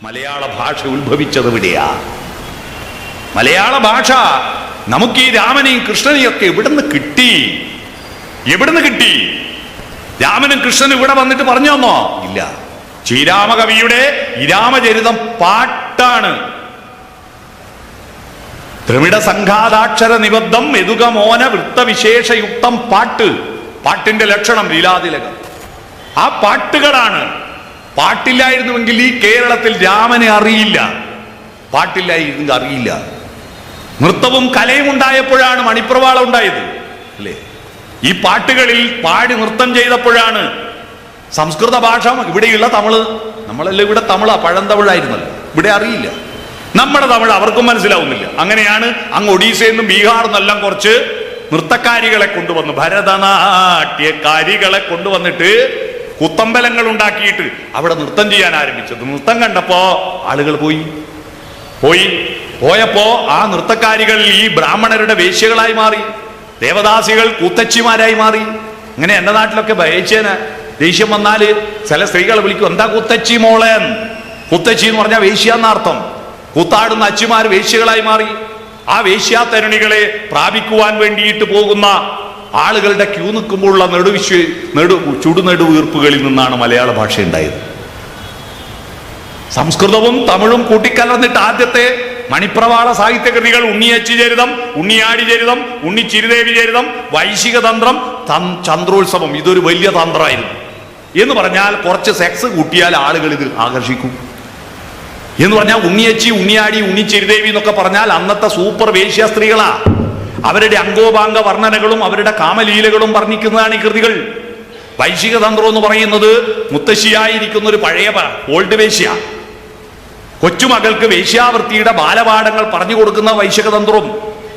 മലയാള ഭാഷ ഉത്ഭവിച്ചത് എവിടെയാ? മലയാള ഭാഷ നമുക്ക് ഈ രാമനെയും കൃഷ്ണനെയും ഒക്കെ എവിടുന്ന് കിട്ടി? രാമനും കൃഷ്ണനും ഇവിടെ വന്നിട്ട് പറഞ്ഞു തന്നോ? ഇല്ല. ശ്രീരാമകവിയുടെ ഇരാമചരിതം പാട്ടാണ്. ദ്രവിഡ സംഘാതാക്ഷര നിബദ്ധം യദുകമോന വൃത്തവിശേഷയുക്തം പാട്ട്. പാട്ടിന്റെ ലക്ഷണം ലീലാതിലകം. ആ പാട്ടുകളാണ്. പാട്ടില്ലായിരുന്നുവെങ്കിൽ ഈ കേരളത്തിൽ രാമനെ അറിയില്ല. പാട്ടില്ലായിരുന്നെങ്കിൽ അറിയില്ല. നൃത്തവും കലയും ഉണ്ടായപ്പോഴാണ് മണിപ്രവാളം ഉണ്ടായത്, അല്ലേ? ഈ പാട്ടുകളിൽ പാടി നൃത്തം ചെയ്തപ്പോഴാണ് സംസ്കൃത ഭാഷ. ഇവിടെയുള്ള തമിഴ്, നമ്മളെല്ലാം ഇവിടെ തമിഴാ, പഴന്തമിഴായിരുന്നല്ലോ. ഇവിടെ അറിയില്ല. നമ്മുടെ തമിഴ് അവർക്കും മനസ്സിലാവുന്നില്ല. അങ്ങനെയാണ് അങ്ങ് ഒഡീസയിൽ നിന്നും ബീഹാറിൽ നിന്നെല്ലാം കുറച്ച് നൃത്തക്കാരികളെ കൊണ്ടുവന്ന്, ഭരതനാട്യക്കാരികളെ കൊണ്ടുവന്നിട്ട് കുത്തമ്പലങ്ങൾ ഉണ്ടാക്കിയിട്ട് അവിടെ നൃത്തം ചെയ്യാൻ ആരംഭിച്ചത്. നൃത്തം കണ്ടപ്പോ ആളുകൾ പോയപ്പോ ആ നൃത്തക്കാരികൾ ഈ ബ്രാഹ്മണരുടെ വേശ്യകളായി മാറി, ദേവദാസികൾ കൂത്തച്ചിമാരായി മാറി. അങ്ങനെ എന്റെ നാട്ടിലൊക്കെ ബയച്ചേന ദേഷ്യം വന്നാല് ചില സ്ത്രീകളെ വിളിക്കും, എന്താ കൂത്തച്ചി മോളെ? കൂത്തച്ചി എന്ന് പറഞ്ഞാൽ വേശ്യ എന്നർത്ഥം. കൂത്താടുന്ന അച്ചിമാർ വേശ്യകളായി മാറി. ആ വേശ്യാ തരുണികളെ പ്രാപിക്കുവാൻ വേണ്ടിയിട്ട് പോകുന്ന ആളുകളുടെ ക്യൂ നിൽക്കുമ്പോഴുള്ള ചുടുനെടുവീർപ്പുകളിൽ നിന്നാണ് മലയാള ഭാഷ ഉണ്ടായത്. സംസ്കൃതവും തമിഴും കൂട്ടിക്കലർന്നിട്ട് ആദ്യത്തെ മണിപ്രവാള സാഹിത്യകൃതികൾ ഉണ്ണിയച്ചി ചരിതം, ഉണ്ണിയാടി ചരിതം, ഉണ്ണിച്ചിരുദേവി ചരിതം, വൈശിക തന്ത്രം, ചന്ദ്രോത്സവം. ഇതൊരു വലിയ തന്ത്രമായിരുന്നു. എന്ന് പറഞ്ഞാൽ കുറച്ച് സെക്സ് കൂട്ടിയാൽ ആളുകൾ ഇത് ആകർഷിക്കും എന്ന് പറഞ്ഞാൽ ഉണ്ണിയച്ചി, ഉണ്ണിയാടി, ഉണ്ണിച്ചിരുദേവി എന്നൊക്കെ പറഞ്ഞാൽ അന്നത്തെ സൂപ്പർ വേശ്യ സ്ത്രീകളാ. അവരുടെ അംഗോപാംഗ വർണ്ണനകളും അവരുടെ കാമലീലകളും വർണ്ണിക്കുന്നതാണ് ഈ കൃതികൾ. വൈശിക തന്ത്രം എന്ന് പറയുന്നത് മുത്തശ്ശിയായിരിക്കുന്ന ഒരു പഴയ ഓൾഡ് വേശ്യ കൊച്ചുമകൾക്ക് വേശ്യാവൃത്തിയുടെ ബാലപാഠങ്ങൾ പറഞ്ഞു കൊടുക്കുന്ന വൈശിക തന്ത്രവും.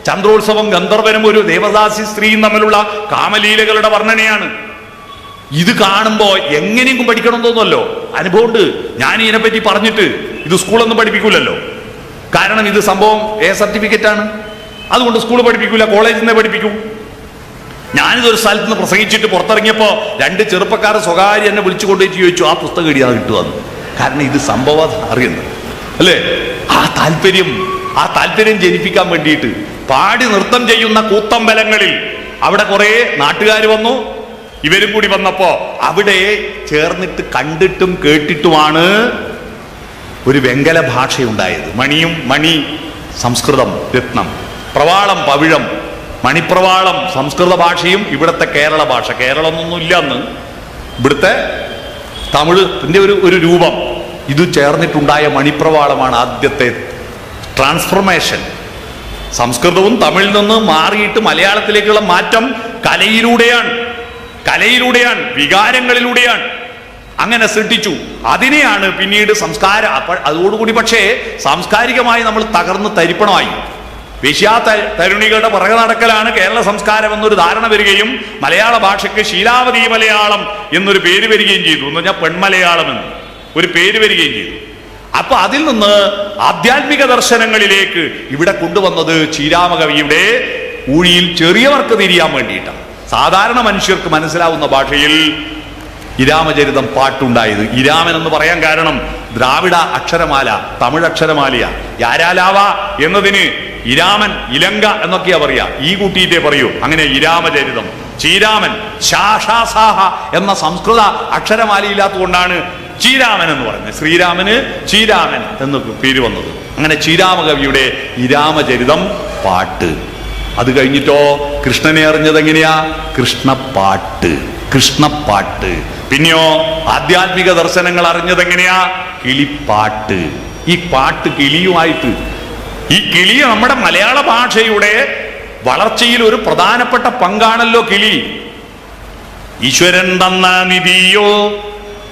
ചന്ദ്രോത്സവം ഗന്ധർവനും ഒരു ദേവദാസി സ്ത്രീയും തമ്മിലുള്ള കാമലീലകളുടെ വർണ്ണനയാണ്. ഇത് കാണുമ്പോ എങ്ങനെയും പഠിക്കണം തോന്നുമല്ലോ. അനുഭവമുണ്ട്. ഞാൻ ഇതിനെപ്പറ്റി പറഞ്ഞിട്ട് ഇത് സ്കൂളൊന്നും പഠിപ്പിക്കൂലല്ലോ. കാരണം ഇത് സംഭവം സർട്ടിഫിക്കറ്റ് ആണ്. അതുകൊണ്ട് സ്കൂൾ പഠിപ്പിക്കൂല, കോളേജിൽ നിന്ന് പഠിപ്പിക്കും. ഞാനിതൊരു സ്ഥലത്ത് നിന്ന് പ്രസംഗിച്ചിട്ട് പുറത്തിറങ്ങിയപ്പോ 2 ചെറുപ്പക്കാർ സ്വകാര്യം എന്നെ വിളിച്ചു കൊണ്ടുപോയിട്ട് ചോദിച്ചു, ആ പുസ്തകം എഴുതിയാൽ കിട്ടുമെന്ന്. കാരണം ഇത് സംഭവം അറിയുന്നു, അല്ലേ? ആ താല്പര്യം ജനിപ്പിക്കാൻ വേണ്ടിയിട്ട് പാടി നൃത്തം ചെയ്യുന്ന കൂത്തമ്പലങ്ങളിൽ അവിടെ കുറെ നാട്ടുകാർ വന്നു. ഇവരും കൂടി വന്നപ്പോ അവിടെ ചേർന്നിട്ട് കണ്ടിട്ടും കേട്ടിട്ടുമാണ് ഒരു വെങ്കല ഭാഷയുണ്ടായത്. മണി സംസ്കൃതം രത്നം, പ്രവാളം പവിഴം. മണിപ്രവാളം സംസ്കൃത ഭാഷയും ഇവിടുത്തെ കേരള ഭാഷ. കേരളമൊന്നും ഇല്ല അന്ന്. ഇവിടുത്തെ തമിഴിന്റെ ഒരു രൂപം ഇത് ചേർന്നിട്ടുണ്ടായ മണിപ്രവാളമാണ് ആദ്യത്തെ ട്രാൻസ്ഫോർമേഷൻ. സംസ്കൃതവും തമിഴിൽ നിന്ന് മാറിയിട്ട് മലയാളത്തിലേക്കുള്ള മാറ്റം കലയിലൂടെയാണ്, വികാരങ്ങളിലൂടെയാണ്. അങ്ങനെ സൃഷ്ടിച്ചു. അതിനെയാണ് പിന്നീട് സംസ്കാരം. അതോടുകൂടി പക്ഷേ സാംസ്കാരികമായി നമ്മൾ തകർന്ന് തരിപ്പണമായി. വേശ്യാ തരുണികളുടെ പുറകെ നടക്കലാണ് കേരള സംസ്കാരം എന്നൊരു ധാരണ വരികയും മലയാള ഭാഷയ്ക്ക് ശീലാവതി മലയാളം എന്നൊരു പേര് വരികയും ചെയ്തു. എന്ന് പറഞ്ഞാൽ പെൺമലയാളം എന്ന് ഒരു പേര് വരികയും ചെയ്തു. അപ്പൊ അതിൽ നിന്ന് ആധ്യാത്മിക ദർശനങ്ങളിലേക്ക് ഇവിടെ കൊണ്ടുവന്നത് ശ്രീരാമകവിയുടെ ഊഴിയിൽ ചെറിയവർക്ക് തിരിയാൻ വേണ്ടിയിട്ടാണ്. സാധാരണ മനുഷ്യർക്ക് മനസ്സിലാവുന്ന ഭാഷയിൽ ഇരാമചരിതം പാട്ടുണ്ടായത്. ഇരാമൻ എന്ന് പറയാൻ കാരണം ദ്രാവിഡ അക്ഷരമാല, തമിഴ് അക്ഷരമാലയാ. യാരാലാവ എന്നതിന് ഇരാമൻ, ഇലങ്ക എന്നൊക്കെയാ പറയാ. ഈ കൂട്ടിയിട്ടേ പറയൂ. അങ്ങനെ ഇരാമചരിതം. ശ്രീരാമൻ ശാഷാസാഹ എന്ന സംസ്കൃത അക്ഷരമാലയില്ലാത്തതുകൊണ്ടാണ് ശ്രീരാമൻ എന്ന് പറയുന്നത്. ശ്രീരാമന് ശ്രീരാമൻ എന്ന് പേര് വന്നത്. അങ്ങനെ ശ്രീരാമകവിയുടെ ഇരാമചരിതം പാട്ട്. അത് കഴിഞ്ഞിട്ടോ കൃഷ്ണനെ അറിഞ്ഞത് എങ്ങനെയാ? കൃഷ്ണപ്പാട്ട്. പിന്നെയോ ആധ്യാത്മിക ദർശനങ്ങൾ അറിഞ്ഞത് എങ്ങനെയാ? കിളിപ്പാട്ട്. ഈ പാട്ട് കിളിയുമായിട്ട്, ഈ കിളി നമ്മുടെ മലയാള ഭാഷയുടെ വളർച്ചയിൽ ഒരു പ്രധാനപ്പെട്ട പങ്കാണല്ലോ കിളി. ഈശ്വരൻ തന്ന നിധിയോ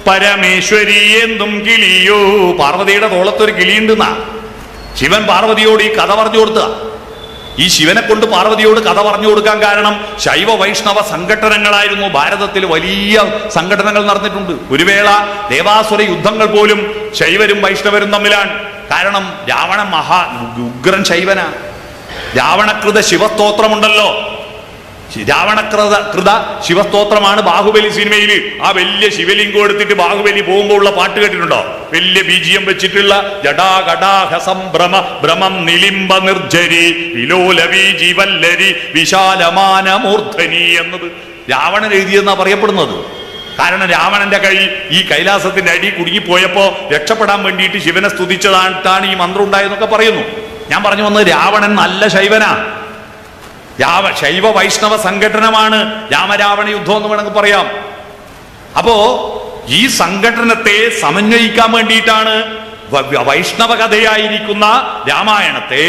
പരമേശ്വരി എന്തും കിളിയോ. പാർവതിയുടെ തോളത്തൊരു കിളിയുണ്ടെന്നാ ശിവൻ പാർവതിയോട് ഈ കഥ പറഞ്ഞു കൊടുത്ത. ഈ ശിവനെ കൊണ്ട് പാർവതിയോട് കഥ പറഞ്ഞു കൊടുക്കാൻ കാരണം ശൈവ വൈഷ്ണവ സംഘടനകളായിരുന്നു. ഭാരതത്തിൽ വലിയ സംഘടനകൾ നടന്നിട്ടുണ്ട്. ഒരു വേള ദേവാസുര യുദ്ധങ്ങൾ പോലും ശൈവരും വൈഷ്ണവരും തമ്മിലാണ്. കാരണം രാവണൻ ഉഗ്രൻ ശൈവനാ. രാവണകൃത ശിവസ്തോത്രമുണ്ടല്ലോ. രാവണകൃത ശിവസ്തോത്രമാണ് ബാഹുബലി സിനിമയിൽ. ആ വലിയ ശിവലിംഗം എടുത്തിട്ട് ബാഹുബലി പോകുമ്പോൾ ഉള്ള പാട്ട് കേട്ടിട്ടുണ്ടോ? വലിയ ബീജിയം വെച്ചിട്ടുള്ള ജടാകടാഹസംഭ്രമ ഭ്രമം നിലിംബ നിർജരി വിലോലവി ജീവല്ലരി വിശാലമാന മൂർധനി എന്നത് രാവണൻ എഴുതിയെന്നാ പറയപ്പെടുന്നത്. കാരണം രാവണന്റെ കൈ ഈ കൈലാസത്തിന്റെ അടി കുടുങ്ങിപ്പോയപ്പോ രക്ഷപ്പെടാൻ വേണ്ടിയിട്ട് ശിവനെ സ്തുതിച്ചതാണ് ഈ മന്ത്രം ഉണ്ടായെന്നൊക്കെ പറയുന്നു. ഞാൻ പറഞ്ഞു വന്നത് രാവണൻ നല്ല ശൈവനാ. ശൈവ വൈഷ്ണവ സംഘടനമാണ് രാമരാവണ യുദ്ധം എന്ന് വേണമെങ്കിൽ പറയാം. അപ്പോ ഈ സംഘടനത്തെ സമന്വയിക്കാൻ വേണ്ടിയിട്ടാണ് വൈഷ്ണവ കഥയായിരിക്കുന്ന രാമായണത്തെ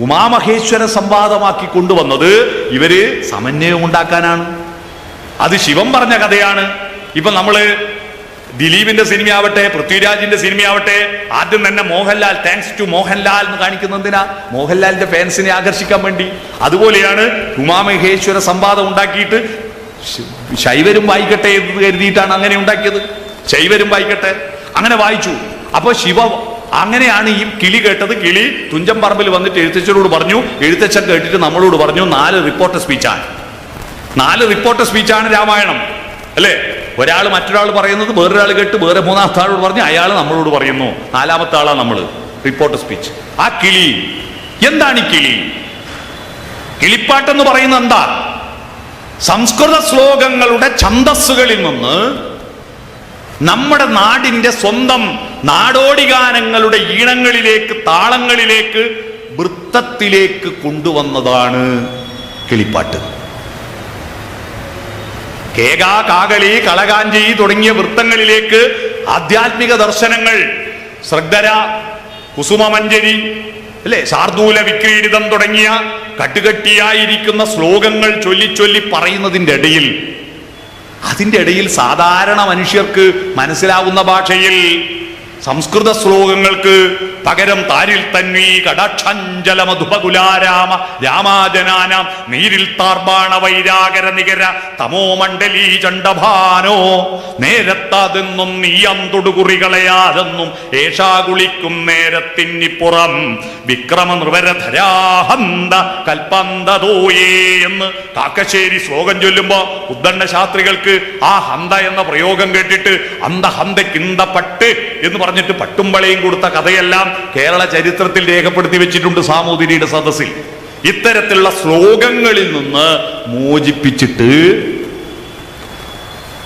ഉമാമഹേശ്വര സംവാദമാക്കി കൊണ്ടുവന്നത്. ഇവര് സമന്വയം ഉണ്ടാക്കാനാണ്. അത് ശിവൻ പറഞ്ഞ കഥയാണ്. ഇപ്പൊ നമ്മള് ദിലീപിന്റെ സിനിമയാവട്ടെ, പൃഥ്വിരാജിന്റെ സിനിമയാവട്ടെ, ആദ്യം തന്നെ മോഹൻലാൽ, താങ്ക്സ് ടു മോഹൻലാൽ എന്ന് കാണിക്കുന്നതിനാ, മോഹൻലാലിന്റെ ഫാൻസിനെ ആകർഷിക്കാൻ വേണ്ടി. അതുപോലെയാണ് ഉമാമഹേശ്വര സംവാദം ഉണ്ടാക്കിയിട്ട് ശൈവരും വായിക്കട്ടെ എന്ന് കരുതിയിട്ടാണ് അങ്ങനെ ഉണ്ടാക്കിയത്. ശൈവരും വായിക്കട്ടെ, അങ്ങനെ വായിച്ചു. അപ്പൊ ശിവ അങ്ങനെയാണ് ഈ കിളി കേട്ടത്. കിളി തുഞ്ചൻ പറമ്പിൽ വന്നിട്ട് എഴുത്തച്ഛനോട് പറഞ്ഞു, എഴുത്തച്ഛൻ കേട്ടിട്ട് നമ്മളോട് പറഞ്ഞു 4 റിപ്പോർട്ടർ സ്പീച്ചാണ്. 4 റിപ്പോർട്ടർ സ്പീച്ചാണ് രാമായണം അല്ലേ? ഒരാൾ മറ്റൊരാൾ പറയുന്നത് വേറൊരാൾ കേട്ട് വേറെ മൂന്നാമത്തെ ആളോട് പറഞ്ഞു, അയാൾ നമ്മളോട് പറയുന്നു, 4ാമത്തെ ആളാണ് നമ്മൾ. Reporter speech. ആ കിളി എന്താണ്? ഈ കിളി കിളിപ്പാട്ടെന്ന് പറയുന്നത് എന്താ? സംസ്കൃത ശ്ലോകങ്ങളുടെ ഛന്ദസ്സുകളിൽ നിന്ന് നമ്മുടെ നാടിന്റെ സ്വന്തം നാടോടി ഗാനങ്ങളുടെ ഈണങ്ങളിലേക്ക്, താളങ്ങളിലേക്ക്, വൃത്തത്തിലേക്ക് കൊണ്ടുവന്നതാണ് കിളിപ്പാട്ട്. കേക, കാകളി, കളകാഞ്ചി തുടങ്ങിയ വൃത്തങ്ങളിലേക്ക് ആധ്യാത്മിക ദർശനങ്ങൾ, ശ്രദ്ധര, കുസുമമഞ്ജരി അല്ലെ, ശാർദൂല വിക്രീഡിതം തുടങ്ങിയ കട്ടുകട്ടിയായിരിക്കുന്ന ശ്ലോകങ്ങൾ ചൊല്ലി പറയുന്നതിൻ്റെ ഇടയിൽ, അതിൻ്റെ ഇടയിൽ സാധാരണ മനുഷ്യർക്ക് മനസ്സിലാവുന്ന ഭാഷയിൽ സംസ്കൃത ശ്ലോകങ്ങൾക്ക് പകരം താരിൽ തന്വീ കടാക്ഷഞ്ചല മധുപകുലാരാമ രാമാജനാനാം നീരിൽ താർബാണ വൈരാകര നികര തമോ മണ്ഡലീ ചണ്ഡഭാനോ നേരത്തതെന്നും നീയന്തൊടുകുറികളയാതെന്നും ഏഷാ കുളിക്കും നേരത്തിന്നിപ്പുറം വിക്രമ നൃവരധരാഹന്ത കൽപ്പന്തതോയേ എന്ന് കാക്കശ്ശേരി ശ്ലോകം ചൊല്ലുമ്പോ ഉദ്ദണ്ഡ ശാസ്ത്രികൾക്ക് ആ ഹന്ത എന്ന പ്രയോഗം കേട്ടിട്ട് അന്തഹന്തക്കിന്തപ്പട്ട് എന്ന് പറഞ്ഞിട്ട് പട്ടുംപളയും കൊടുത്ത കഥയെല്ലാം കേരള ചരിത്രത്തിൽ രേഖപ്പെടുത്തി വെച്ചിട്ടുണ്ട് സാമൂതിരിയുടെ സദസ്സിൽ. ഇത്തരത്തിലുള്ള ശ്ലോകങ്ങളിൽ നിന്ന് മോചിപ്പിച്ചിട്ട്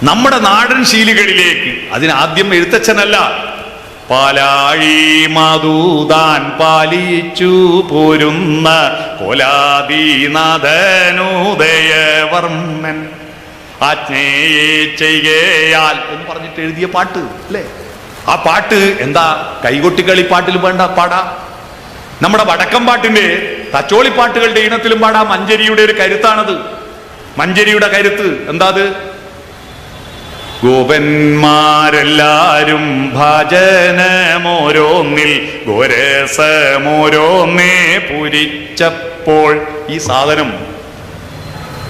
നമ്മുടെ നാടൻ ശീലികളിലേക്ക്, അതിനാദ്യം എഴുത്തച്ഛനല്ല, പാലാഴി മധുദാൻ പാലിച്ചു പോരുന്ന കോലാദീനാഥനുദയവർമ്മൻ ആജ്ഞയെ ചെയ്യയാൽ എന്ന് പറഞ്ഞിട്ട് എഴുതിയ പാട്ട് അല്ലേ? ആ പാട്ട് എന്താ കൈകൊട്ടിക്കളി പാട്ടിൽ വേണ്ട പാടാ, നമ്മുടെ വടക്കം പാട്ടിന്റെ തച്ചോളിപ്പാട്ടുകളുടെ ഈണത്തിലും പാടാം. മഞ്ചരിയുടെ ഒരു കരുത്താണത്. മഞ്ചരിയുടെ കരുത്ത് എന്താ? അത് ഗോപന്മാരെല്ലാരും ഭജനമോരോന്നിൽ ഗോരസമോരോന്നേ പുരിച്ചപ്പോൾ, ഈ സാധനം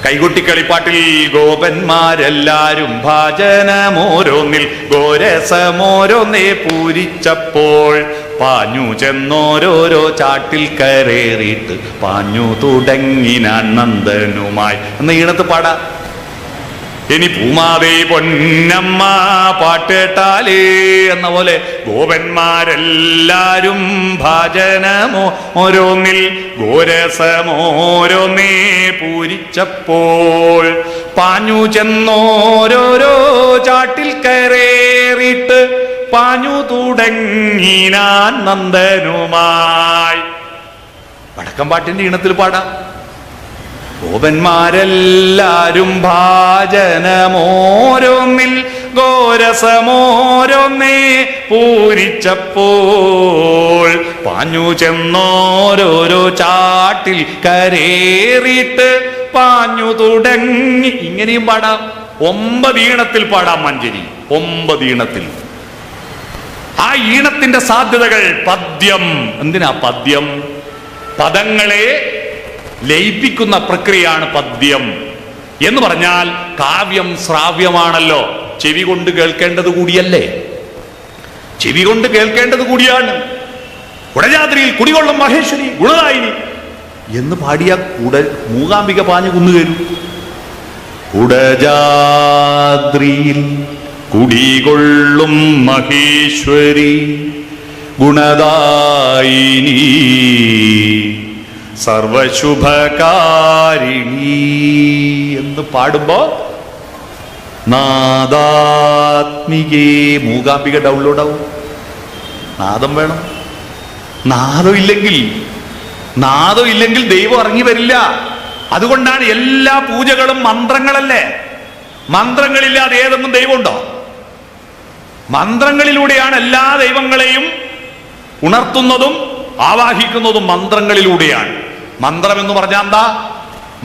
കൈകൊട്ടിക്കളിപ്പാട്ടിൽ ഗോപന്മാരെല്ലാരും ഭാജനമോരോന്നിൽ ഗോരസമോരോന്നേ പൂരിച്ചപ്പോൾ പാഞ്ഞു ചെന്നോരോരോ ചാട്ടിൽ കരേറിയിട്ട് പാഞ്ഞു തുടങ്ങിനാൻ നന്ദനുമായി എന്ന ഈണത്ത് പാടാ. ഇനി പൂമാതേ പൊന്നമ്മ പാട്ടേട്ടാലേ എന്ന പോലെ ഗോപന്മാരെല്ലാരും ഭാജനമോ ഓരോന്നിൽ ഗോരസമോരോന്നേ പൂരിച്ചപ്പോൾ പാഞ്ഞു ചെന്നോരോരോ ചാട്ടിൽ കരേറിയിട്ട് പാഞ്ഞു തുടങ്ങിനാൻ നന്ദനുമായി. വടക്കം പാട്ടിന്റെ ഈണത്തിൽ പാടാം. ഗോപന്മാരെല്ലാരും ഭാജനമോരോന്നിൽ ഗോരസമോരോന്നേ പൂരിച്ചപ്പോൾ പാഞ്ഞു ചെന്നോരോരോ ചാട്ടിൽ കരേറിയിട്ട് പാഞ്ഞു തുടങ്ങി. ഇങ്ങനെയും പാടാം. 9 ഈണത്തിൽ പാടാം മഞ്ചരി. 9 ഈണത്തിൽ. ആ ഈണത്തിന്റെ സാധ്യതകൾ പദ്യം. എന്തിനാ പദ്യം? പദങ്ങളെ ലയിപ്പിക്കുന്ന പ്രക്രിയയാണ് പദ്യം എന്ന് പറഞ്ഞാൽ. കാവ്യം ശ്രാവ്യമാണല്ലോ, ചെവി കൊണ്ട് കേൾക്കേണ്ടത് കൂടിയല്ലേ? ചെവി കൊണ്ട് കേൾക്കേണ്ടത് കൂടിയാണ്. കുടജാദ്രിയിൽ കുടികൊള്ളും മഹേശ്വരി ഗുണദായിനി എന്ന് പാടിയ മൂകാംബിക പാഞ്ഞു കുന്നുകയറും. കുടജാദ്രിയിൽ കുടികൊള്ളും മഹേശ്വരി ഗുണദായിനി സർവശുഭകാരിണി എന്ന് പാടുമ്പോ നാദാത്മികേ മൂകാംബിക ഡൗൺലോഡ് ആവും. നാദം വേണം. നാദം ഇല്ലെങ്കിൽ ദൈവം ഇറങ്ങി വരില്ല. അതുകൊണ്ടാണ് എല്ലാ പൂജകളും മന്ത്രങ്ങളല്ലേ. മന്ത്രങ്ങളില്ലാതെ ഏതെങ്കിലും ദൈവമുണ്ടോ? മന്ത്രങ്ങളിലൂടെയാണ് എല്ലാ ദൈവങ്ങളെയും ഉണർത്തുന്നതും ആവാഹിക്കുന്നതും മന്ത്രങ്ങളിലൂടെയാണ്. മന്ത്രം എന്ന് പറഞ്ഞാൽ എന്താ?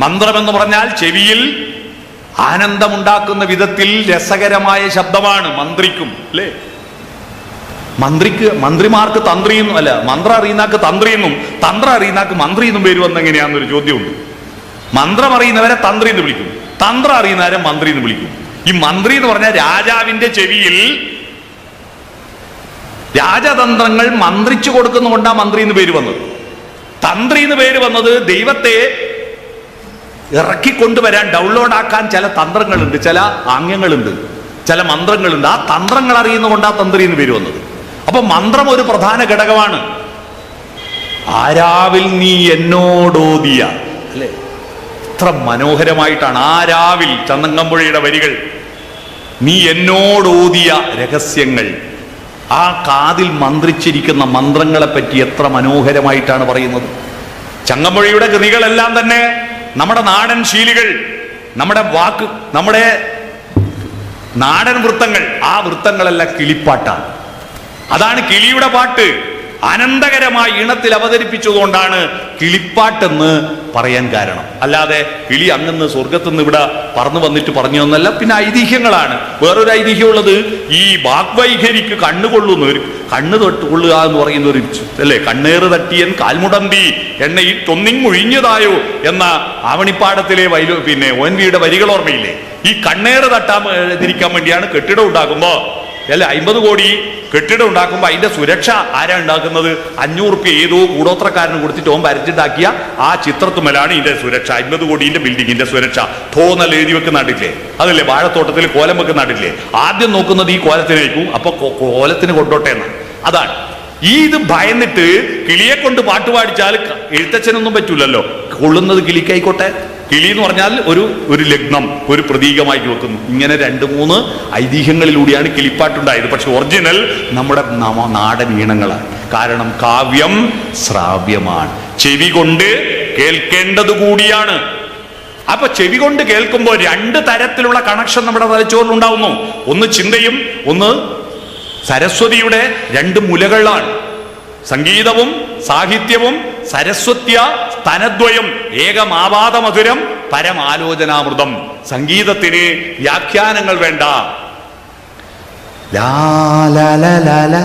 മന്ത്രം എന്ന് പറഞ്ഞാൽ ചെവിയിൽ ആനന്ദമുണ്ടാക്കുന്ന വിധത്തിൽ രസകരമായ ശബ്ദമാണ്. മന്ത്രിക്കും അല്ലേ? മന്ത്രിമാർക്ക് തന്ത്രിയെന്നും അല്ല, മന്ത്രം അറിയുന്നാക്ക് തന്ത്രിയെന്നും തന്ത്രം അറിയുന്നാക്ക് മന്ത്രി എന്നും പേര് വന്ന എങ്ങനെയാണെന്നൊരു ചോദ്യമുണ്ട്. മന്ത്രം അറിയുന്നവരെ തന്ത്രി എന്ന് വിളിക്കും, തന്ത്രം അറിയുന്നവരെ മന്ത്രി എന്ന് വിളിക്കും. ഈ മന്ത്രി എന്ന് പറഞ്ഞാൽ രാജാവിന്റെ ചെവിയിൽ രാജതന്ത്രങ്ങൾ മന്ത്രിച്ചു കൊടുക്കുന്നതുകൊണ്ടാണ് മന്ത്രി എന്ന് പേര് വന്നത്. തന്ത്രി എന്ന് പേര് വന്നത് ദൈവത്തെ ഇറക്കിക്കൊണ്ടുവരാൻ, ഡൗൺലോഡ് ആക്കാൻ ചില തന്ത്രങ്ങളുണ്ട്, ചില ആംഗ്യങ്ങളുണ്ട്, ചില മന്ത്രങ്ങളുണ്ട്. ആ തന്ത്രങ്ങൾ അറിയുന്നതുകൊണ്ടാണ് തന്ത്രി എന്ന് പേര് വന്നത്. അപ്പൊ മന്ത്രം ഒരു പ്രധാന ഘടകമാണ്. ആരാവിൽ നീ എന്നോടോദിയ, അല്ലെ? എത്ര മനോഹരമായിട്ടാണ് ആരാവിൽ ചന്തങ്കമ്പുഴയുടെ വരികൾ. നീ എന്നോടോദിയ രഹസ്യങ്ങൾ, ആ കാതിൽ മന്ത്രിച്ചിരിക്കുന്ന മന്ത്രങ്ങളെ പറ്റി എത്ര മനോഹരമായിട്ടാണ് പറയുന്നത്. ചങ്ങമ്പുഴയുടെ കൃതികളെല്ലാം തന്നെ നമ്മുടെ നാടൻ ശീലികൾ, നമ്മുടെ നാടൻ വൃത്തങ്ങൾ, ആ വൃത്തങ്ങളെല്ലാം കിളിപ്പാട്ടാണ്. അതാണ് കിളിയുടെ പാട്ട്. ആനന്ദകരമായ ഈണത്തിൽ അവതരിപ്പിച്ചതുകൊണ്ടാണ് കിളിപ്പാട്ടെന്ന് പറയാൻ കാരണം. അല്ലാതെ കിളി അങ്ങന്ന് സ്വർഗത്തുനിന്ന് ഇവിടെ പറന്നു വന്നിട്ട് പറഞ്ഞു എന്നല്ല. പിന്നെ ഐതിഹ്യങ്ങളാണ്. വേറൊരു ഐതിഹ്യമുള്ളത്, ഈ വാഗ്വൈഖരിക്ക് കണ്ണുകൊള്ളുന്നവർ, കണ്ണ് തൊട്ടുകൊള്ളുക എന്ന് പറയുന്ന ഒരു അല്ലേ, കണ്ണേറ് തട്ടിയൻ കാൽമുടന്തി എണ്ണയിൽ തൊന്നിങ്ങൊഴിഞ്ഞതായോ എന്ന ആവണിപ്പാടത്തിലെ ONV-യുടെ വരികൾ ഓർമ്മയില്ലേ? ഈ കണ്ണേറ് തട്ടാതിരിക്കാൻ വേണ്ടിയാണ് കെട്ടിടം ഉണ്ടാക്കുമ്പോ അല്ലെ 50 കോടി കെട്ടിടം ഉണ്ടാക്കുമ്പോൾ അതിന്റെ സുരക്ഷ ആരാ ഉണ്ടാക്കുന്നത്? 500 രൂപ ഏതോ കൂടോത്രക്കാരന് കൊടുത്തിട്ട് ഓൻ വരച്ചിട്ടാക്കിയ ആ ചിത്രത്തുമലാണ് ഇതിന്റെ സുരക്ഷ. 50 കോടിന്റെ ബിൽഡിങ്ങിന്റെ സുരക്ഷ. തോന്നൽ എഴുതി വെക്കുന്ന നാട്ടില്ലേ, അതല്ലേ വാഴത്തോട്ടത്തിൽ കോലം വെക്കുന്ന നാട്ടില്ലേ? ആദ്യം നോക്കുന്നത് ഈ കോലത്തിനായിരിക്കും. അപ്പൊ കോലത്തിന് കൊണ്ടോട്ടെ എന്നാണ്. അതാണ് ഇത് ഭയന്നിട്ട് കിളിയെ കൊണ്ട് പാട്ട് പാടിച്ചാൽ എഴുത്തച്ഛനൊന്നും പറ്റൂലല്ലോ. കൊള്ളുന്നത് കിളിക്കായിക്കോട്ടെ. കിളി എന്ന് പറഞ്ഞാൽ ഒരു ലഗ്നം, ഒരു പ്രതീകമാക്കി വെക്കുന്നു. ഇങ്ങനെ 2-3 ഐതിഹ്യങ്ങളിലൂടെയാണ് കിളിപ്പാട്ടുണ്ടായത്. പക്ഷെ ഒറിജിനൽ നമ്മുടെ നാടൻ ഈണങ്ങളാണ്. കാരണം കാവ്യം ശ്രാവ്യമാണ്, ചെവി കൊണ്ട് കേൾക്കേണ്ടത് കൂടിയാണ്. അപ്പൊ ചെവി കൊണ്ട് കേൾക്കുമ്പോൾ 2 തരത്തിലുള്ള കണക്ഷൻ നമ്മുടെ തലച്ചോറിൽ ഉണ്ടാവുന്നു. ഒന്ന് ചിന്തയും, ഒന്ന് സരസ്വതിയുടെ 2 മുലകളാണ്. സംഗീതവും സാഹിത്യവും സരസ്വത്യ സ്തനദ്വയം ഏകമാവാദ മധുരം പരമാലോചനാമൃതം. സംഗീതത്തിന് വ്യാഖ്യാനങ്ങൾ വേണ്ട. ലാ ലാ ലാ ലാ ലാ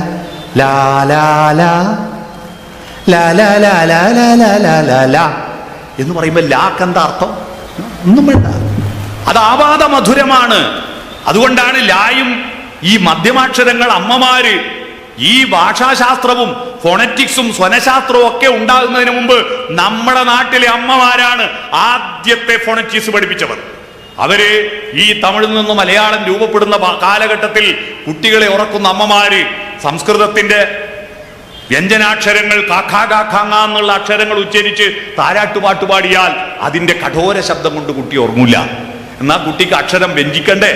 ലാ ലാ ലാ ലാ ലാ ലാ ലാ ലാ ലാ ലാ എന്ന് പറയുമ്പോൾ ലാക്ക് എന്താ അർത്ഥം? ഒന്നും വേണ്ട. അത് ആവാദ മധുരമാണ്. അതുകൊണ്ടാണ് ലായും ഈ മധ്യമാക്ഷരങ്ങൾ അമ്മമാര് ഈ ഭാഷാശാസ്ത്രവും ഫോണറ്റിക്സും സ്വനശാസ്ത്രവും ഒക്കെ ഉണ്ടാകുന്നതിന് മുമ്പ് നമ്മുടെ നാട്ടിലെ അമ്മമാരാണ് ആദ്യത്തെ ഫോണറ്റിക്സ് പഠിപ്പിച്ചവർ. അവര് ഈ തമിഴിൽ നിന്ന് മലയാളം രൂപപ്പെടുന്ന കാലഘട്ടത്തിൽ കുട്ടികളെ ഉറക്കുന്ന അമ്മമാര് സംസ്കൃതത്തിന്റെ വ്യഞ്ജനാക്ഷരങ്ങൾ കാഖാ കാഖാങ്ങ എന്നുള്ള അക്ഷരങ്ങൾ ഉച്ചരിച്ച് താരാട്ടുപാട്ട് പാടിയാൽ അതിന്റെ കഠോര ശബ്ദം കൊണ്ട് കുട്ടി ഉറങ്ങൂല. എന്നാൽ കുട്ടിക്ക് അക്ഷരം വ്യഞ്ജിക്കണ്ടേ?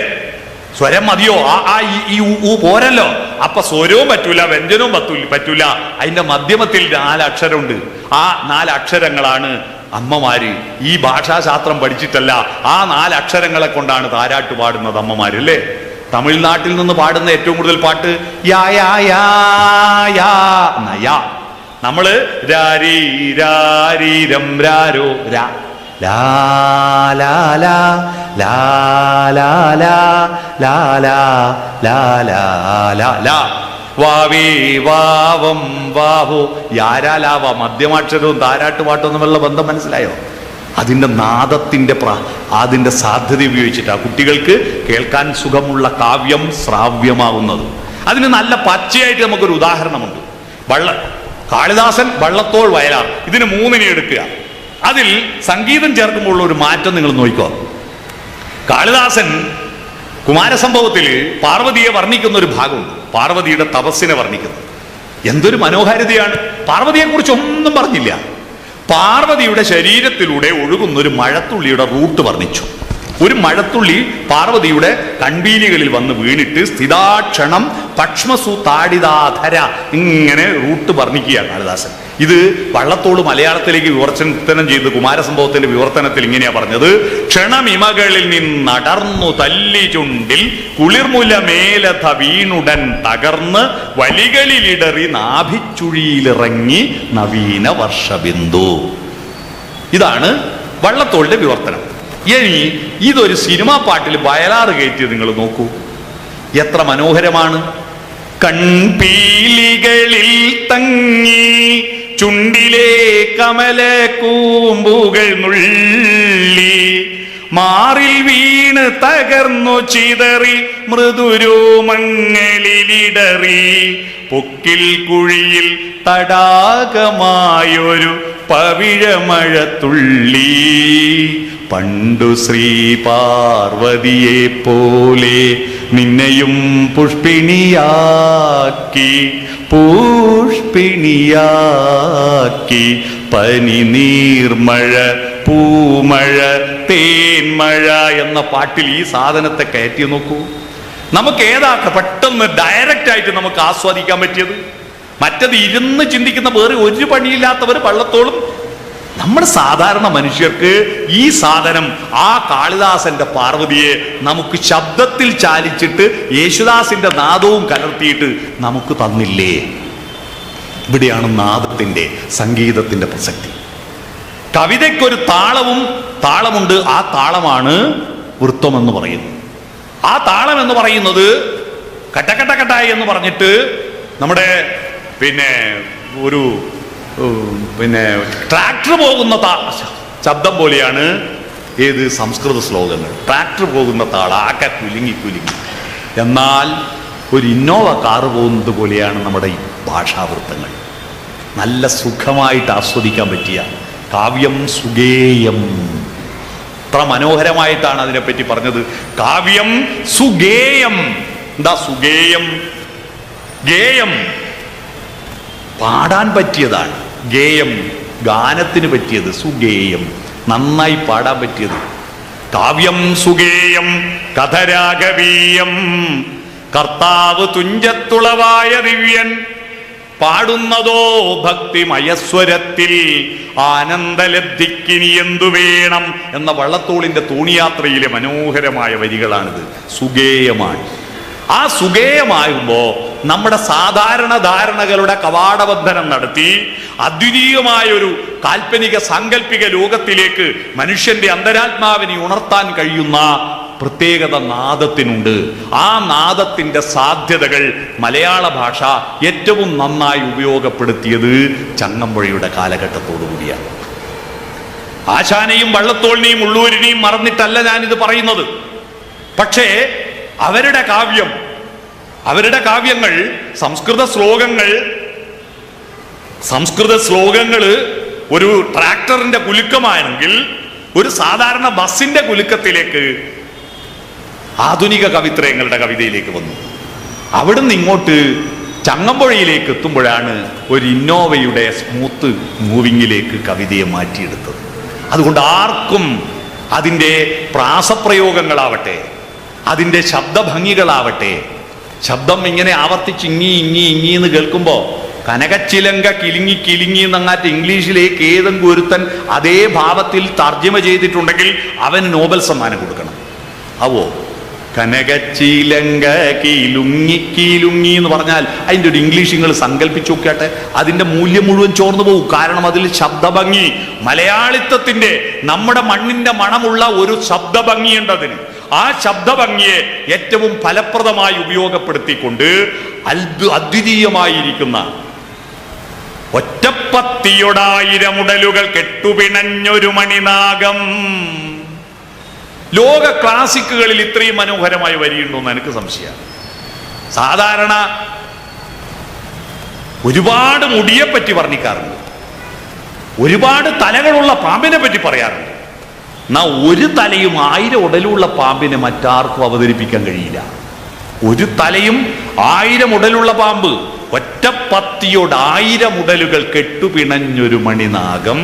സ്വരം മതിയോ? ആ ഈ ഊ പോരല്ലോ. അപ്പൊ സ്വരവും പറ്റൂല, വ്യഞ്ജനവും പറ്റൂല. അതിന്റെ മധ്യമത്തിൽ 4 അക്ഷരമുണ്ട്. ആ 4 അക്ഷരങ്ങളാണ് അമ്മമാര്. ഈ ഭാഷാശാസ്ത്രം പഠിച്ചിട്ടല്ല, ആ 4 അക്ഷരങ്ങളെ കൊണ്ടാണ് താരാട്ട് പാടുന്നത് അമ്മമാര്, അല്ലേ? തമിഴ്നാട്ടിൽ നിന്ന് പാടുന്ന ഏറ്റവും കൂടുതൽ പാട്ട് യാ യാ യാ യാ നയാ. നമ്മള് രാരീ രാരീരം രാരോ രാ ലാ ലാ ലാ ലാ ലാ ലാ ലാ ലാ ലാ ലാ ലാ ലാ വാവേ വാവം വാവോ യാരാ ലാവ. മധ്യമാക്ഷരവും താരാട്ടുപാട്ടും തമ്മിലുള്ള ബന്ധം മനസ്സിലായോ? അതിൻ്റെ നാദത്തിൻ്റെ അതിൻ്റെ സാധ്യത ഉപയോഗിച്ചിട്ടാണ് കുട്ടികൾക്ക് കേൾക്കാൻ സുഖമുള്ള കാവ്യം ശ്രാവ്യമാകുന്നത്. അതിന് നല്ല പച്ചയായിട്ട് നമുക്കൊരു ഉദാഹരണമുണ്ട്. കാളിദാസൻ വള്ളത്തോൾ വയലാർ. ഇതിന് 3 എടുക്കുക. അതിൽ സംഗീതം ചേർക്കുമ്പോൾ ഒരു മാറ്റം നിങ്ങൾ നോക്കിക്കോ. കാളിദാസൻ കുമാരസംഭവത്തിൽ പാർവതിയെ വർണ്ണിക്കുന്ന ഒരു ഭാഗമുണ്ട്. പാർവതിയുടെ തപസ്സിനെ വർണ്ണിക്കുന്നത് എന്തൊരു മനോഹാരിതയാണ്. പാർവതിയെക്കുറിച്ച് ഒന്നും പറഞ്ഞില്ല. പാർവതിയുടെ ശരീരത്തിലൂടെ ഒഴുകുന്ന ഒരു മഴത്തുള്ളിയുടെ റൂട്ട് വർണ്ണിച്ചു. ഒരു മഴത്തുള്ളി പാർവതിയുടെ കൺപീലികളിൽ വന്ന് വീണിട്ട് സ്ഥിതാക്ഷണം പക്ഷ്മസു താടിതാധര ഇങ്ങനെ റൂട്ട് വർണ്ണിക്കുക കാളിദാസൻ. ഇത് വള്ളത്തോൾ മലയാളത്തിലേക്ക് വിവർത്തനം ചെയ്ത് കുമാരസംഭവത്തിന്റെ വിവർത്തനത്തിൽ ഇങ്ങനെയാ പറഞ്ഞത്: ക്ഷണമിമകളിൽ നിന്നടർന്നു തല്ലി ചുണ്ടിൽ കുളിർമുല മേലഥ വീണുടൻ തകർന്ന് വലികളിലിടറി നാഭിച്ചുഴിയിലിറങ്ങി നവീന വർഷബിന്ദു. ഇതാണ് വള്ളത്തോളിന്റെ വിവർത്തനം. ഇനി ഇതൊരു സിനിമാ പാട്ടിൽ വയലാറ് കയറ്റിയത് നിങ്ങൾ നോക്കൂ, എത്ര മനോഹരമാണ്. കൺപീലികളിൽ തങ്ങി ചുണ്ടിലെ കമല കൂമ്പുകൾ നുള്ളി മാറിൽ വീണ് തകർന്നു ചിതറി മൃദുരോമങ്ങളിലിടറി പൊക്കിൽ കുഴിയിൽ തടാകമായൊരു പവിഴമഴത്തുള്ളി പണ്ടു ശ്രീ പാർവതിയെ പോലെ നിന്നെയും പുഷ്പിണിയാക്കി പനി നീർമഴ പൂമഴ തേന്മഴ എന്ന പാട്ടിൽ ഈ സാധനത്തെ കയറ്റി നോക്കൂ. നമുക്ക് ഏതാക്ക പെട്ടെന്ന് ഡയറക്റ്റ് ആയിട്ട് നമുക്ക് ആസ്വദിക്കാൻ പറ്റിയത്. മറ്റത് ഇരുന്ന് ചിന്തിക്കുന്ന വേറെ ഒരു പണിയില്ലാത്തവർ വള്ളത്തോളും. നമ്മൾ സാധാരണ മനുഷ്യർക്ക് ഈ സാധനം ആ കാളിദാസന്റെ പാർവതിയെ നമുക്ക് ശബ്ദത്തിൽ ചാലിച്ചിട്ട് യേശുദാസിന്റെ നാദവും കലർത്തിയിട്ട് നമുക്ക് തന്നില്ലേ? ഇവിടെയാണ് നാദത്തിന്റെ സംഗീതത്തിന്റെ പ്രസക്തി. കവിതയ്ക്കൊരു താളമുണ്ട്. ആ താളമാണ് വൃത്തം എന്ന് പറയുന്നത്. ആ താളം എന്ന് പറയുന്നത് കട്ടക്കട്ടായി എന്ന് പറഞ്ഞിട്ട് നമ്മുടെ ഒരു ട്രാക്ടർ പോകുന്ന ശബ്ദം പോലെയാണ് ഏത് സംസ്കൃത ശ്ലോകങ്ങൾ. ട്രാക്ടർ പോകുന്ന താള ആക്ക കുലുങ്ങി. എന്നാൽ ഒരു ഇന്നോവ കാറ് പോകുന്നത് പോലെയാണ് നമ്മുടെ ഈ ഭാഷാവൃത്തങ്ങൾ. നല്ല സുഖമായിട്ട് ആസ്വദിക്കാൻ പറ്റിയ കാവ്യം സുഗേയം. അത്ര മനോഹരമായിട്ടാണ് അതിനെപ്പറ്റി പറഞ്ഞത്. കാവ്യം സുഗേയം. എന്താ സുഗേയം? ഗേയം പാടാൻ പറ്റിയതാണ്. ഗേയം ഗാനത്തിന് പറ്റിയത്. സുഗേയം നന്നായി പാടാൻ പറ്റിയത്. കാവ്യം സുഗേയം കഥരാഗവീയം കർത്താവ് തുഞ്ചത്തുളവായ ദിവ്യൻ പാടുന്നതോ ഭക്തിമയസ്വരത്തിൽ ആനന്ദലബ്ധിക്കിനി എന്തു വേണം എന്ന വള്ളത്തോളിന്റെ തോണിയാത്രയിലെ മനോഹരമായ വരികളാണിത്. സുഗേയമാണ്. ആ സുഗേയമാകുമ്പോ നമ്മുടെ സാധാരണ ധാരണകളുടെ കവാടബന്ധനം നടത്തി അദ്വിതീയമായൊരു കാൽപ്പനിക സാങ്കല്പിക ലോകത്തിലേക്ക് മനുഷ്യന്റെ അന്തരാത്മാവിനെ ഉണർത്താൻ കഴിയുന്ന പ്രത്യേകത നാദത്തിനുണ്ട്. ആ നാദത്തിന്റെ സാധ്യതകൾ മലയാള ഭാഷ ഏറ്റവും നന്നായി ഉപയോഗപ്പെടുത്തിയത് ചങ്ങമ്പുഴയുടെ കാലഘട്ടത്തോടുകൂടിയാണ്. ആശാനെയും വള്ളത്തോളിനെയും ഉള്ളൂരിനെയും മറന്നിട്ടല്ല ഞാനിത് പറയുന്നത്. പക്ഷേ അവരുടെ കാവ്യങ്ങൾ സംസ്കൃത ശ്ലോകങ്ങൾ ഒരു ട്രാക്ടറിന്റെ കുലുക്കമാണെങ്കിൽ ഒരു സാധാരണ ബസിന്റെ കുലുക്കത്തിലേക്ക് ആധുനിക കവിത്രയങ്ങളുടെ കവിതയിലേക്ക് വന്നു. അവിടുന്ന് ഇങ്ങോട്ട് ചങ്ങമ്പുഴയിലേക്ക് എത്തുമ്പോഴാണ് ഒരു ഇന്നോവയുടെ സ്മൂത്ത് മൂവിങ്ങിലേക്ക് കവിതയെ മാറ്റിയെടുത്തത്. അതുകൊണ്ട് ആർക്കും അതിൻ്റെ പ്രാസപ്രയോഗങ്ങളാവട്ടെ, അതിൻ്റെ ശബ്ദഭംഗികളാവട്ടെ, ശബ്ദം ഇങ്ങനെ ആവർത്തിച്ച് ഇങ്ങി എന്ന് കേൾക്കുമ്പോൾ കനകച്ചിലങ്ക കിലുങ്ങി എന്നങ്ങാറ്റ് ഇംഗ്ലീഷിലേക്ക് ഏതെങ്കിലും ഒരുത്തൻ അതേ ഭാവത്തിൽ തർജ്ജമ ചെയ്തിട്ടുണ്ടെങ്കിൽ അവന് നോബൽ സമ്മാനം കൊടുക്കണം. ആവോ? കനകച്ചിലങ്ക കിലുങ്ങി എന്ന് പറഞ്ഞാൽ അതിൻ്റെ ഒരു ഇംഗ്ലീഷ് നിങ്ങൾ സങ്കല്പിച്ചു നോക്കിയാട്ടെ, അതിൻ്റെ മൂല്യം മുഴുവൻ ചോർന്നു പോകും. കാരണം അതിൽ ശബ്ദഭംഗി, മലയാളിത്വത്തിന്റെ നമ്മുടെ മണ്ണിന്റെ മണമുള്ള ഒരു ശബ്ദഭംഗിയുണ്ട് അതിന്. ആ ശബ്ദഭംഗിയെ ഏറ്റവും ഫലപ്രദമായി ഉപയോഗപ്പെടുത്തിക്കൊണ്ട് അദ്വിതീയമായിരിക്കുന്ന ഒറ്റപ്പത്തിയൊടായിരമുടലുകൾ കെട്ടുപിണഞ്ഞൊരു മണിനാഗം. ലോക ക്ലാസിക്കുകളിൽ ഇത്രയും മനോഹരമായ വരിയുണ്ടോന്ന് എനിക്ക് സംശയമാണ്. സാധാരണ ഒരുപാട് മുടിയെപ്പറ്റി വർണ്ണിക്കാറുണ്ട്. ഒരുപാട് തലകളുള്ള പാമ്പിനെ പറ്റി പറയാറുണ്ട്. എന്നാ ഒരു തലയും 1000 ഉടലുള്ള പാമ്പിനെ മറ്റാർക്കും അവതരിപ്പിക്കാൻ കഴിയില്ല. ഒരു തലയും 1000 ഉടലുള്ള പാമ്പ്, ഒറ്റപ്പത്തിയോട് 1000 ഉടലുകൾ കെട്ടുപിണഞ്ഞൊരു മണിനാഗം,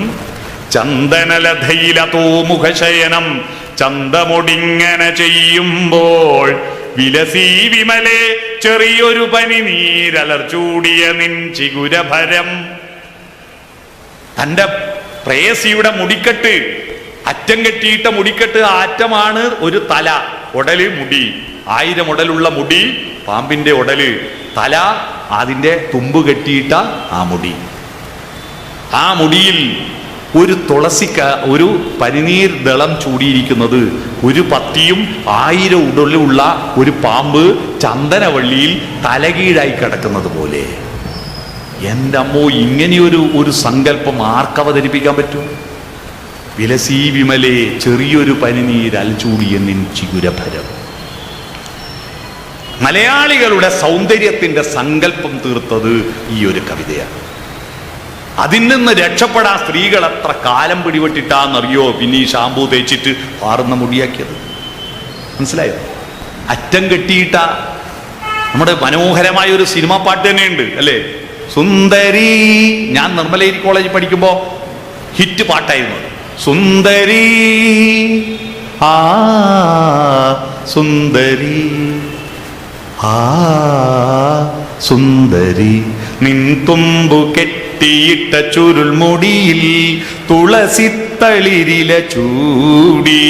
ചന്ദനലതയിലതോ മുഖശയനം ചന്തമൊടിങ്ങനെ ചെയ്യുമ്പോൾ വിലസി വിമലേ ചെറിയൊരു പനി നീരലർച്ചൂടിയ നിൻ ചിഗുരഭരം. തന്റെ പ്രേയസിയുടെ മുടിക്കെട്ട്, അറ്റം കെട്ടിയിട്ട മുടിക്കെട്ട്, ആ അറ്റമാണ് ഒരു തല, ഉടല് മുടി, 1000 ഉടലുള്ള മുടി പാമ്പിന്റെ ഉടല്, തല അതിന്റെ തുമ്പ് കെട്ടിയിട്ട ആ മുടി. ആ മുടിയിൽ ഒരു ഒരു പനിനീർ ദളം ചൂടിയിരിക്കുന്നത്, ഒരു പത്തിയും 1000 ഉടലുള്ള ഒരു പാമ്പ് ചന്ദനവള്ളിയിൽ തലകീഴായി കിടക്കുന്നത് പോലെ. എൻ്റെ അമ്മോ, ഇങ്ങനെയൊരു സങ്കല്പം ആർക്കവതരിപ്പിക്കാൻ പറ്റും? വിലസി വിമലേ ചെറിയൊരു പനിനീരൽ ചൂടിയ നിൻ ചിഗുരഭരം. മലയാളികളുടെ സൗന്ദര്യത്തിന്റെ സങ്കല്പം തീർത്തത് ഈ ഒരു കവിതയാണ്. അതിൽ നിന്ന് രക്ഷപ്പെടാൻ സ്ത്രീകൾ എത്ര കാലം പിടിപെട്ടിട്ടാന്നറിയോ പിന്നെ ഈ ഷാമ്പൂ തേച്ചിട്ട് പാറുന്ന മുടിയാക്കിയത്. മനസ്സിലായോ? അറ്റം കെട്ടിയിട്ട നമ്മുടെ മനോഹരമായ ഒരു സിനിമാ പാട്ട് തന്നെയുണ്ട് അല്ലേ, സുന്ദരി. ഞാൻ നിർമ്മലേരി കോളേജിൽ പഠിക്കുമ്പോ ഹിറ്റ് പാട്ടായിരുന്നു സുന്ദരി, ആ സുന്ദരി, ആ സുന്ദരി, നിൻ തുമ്പു കെട്ടിയിട്ട ചുരുൾമുടിയിൽ തുളസിത്തളിരില ചൂടി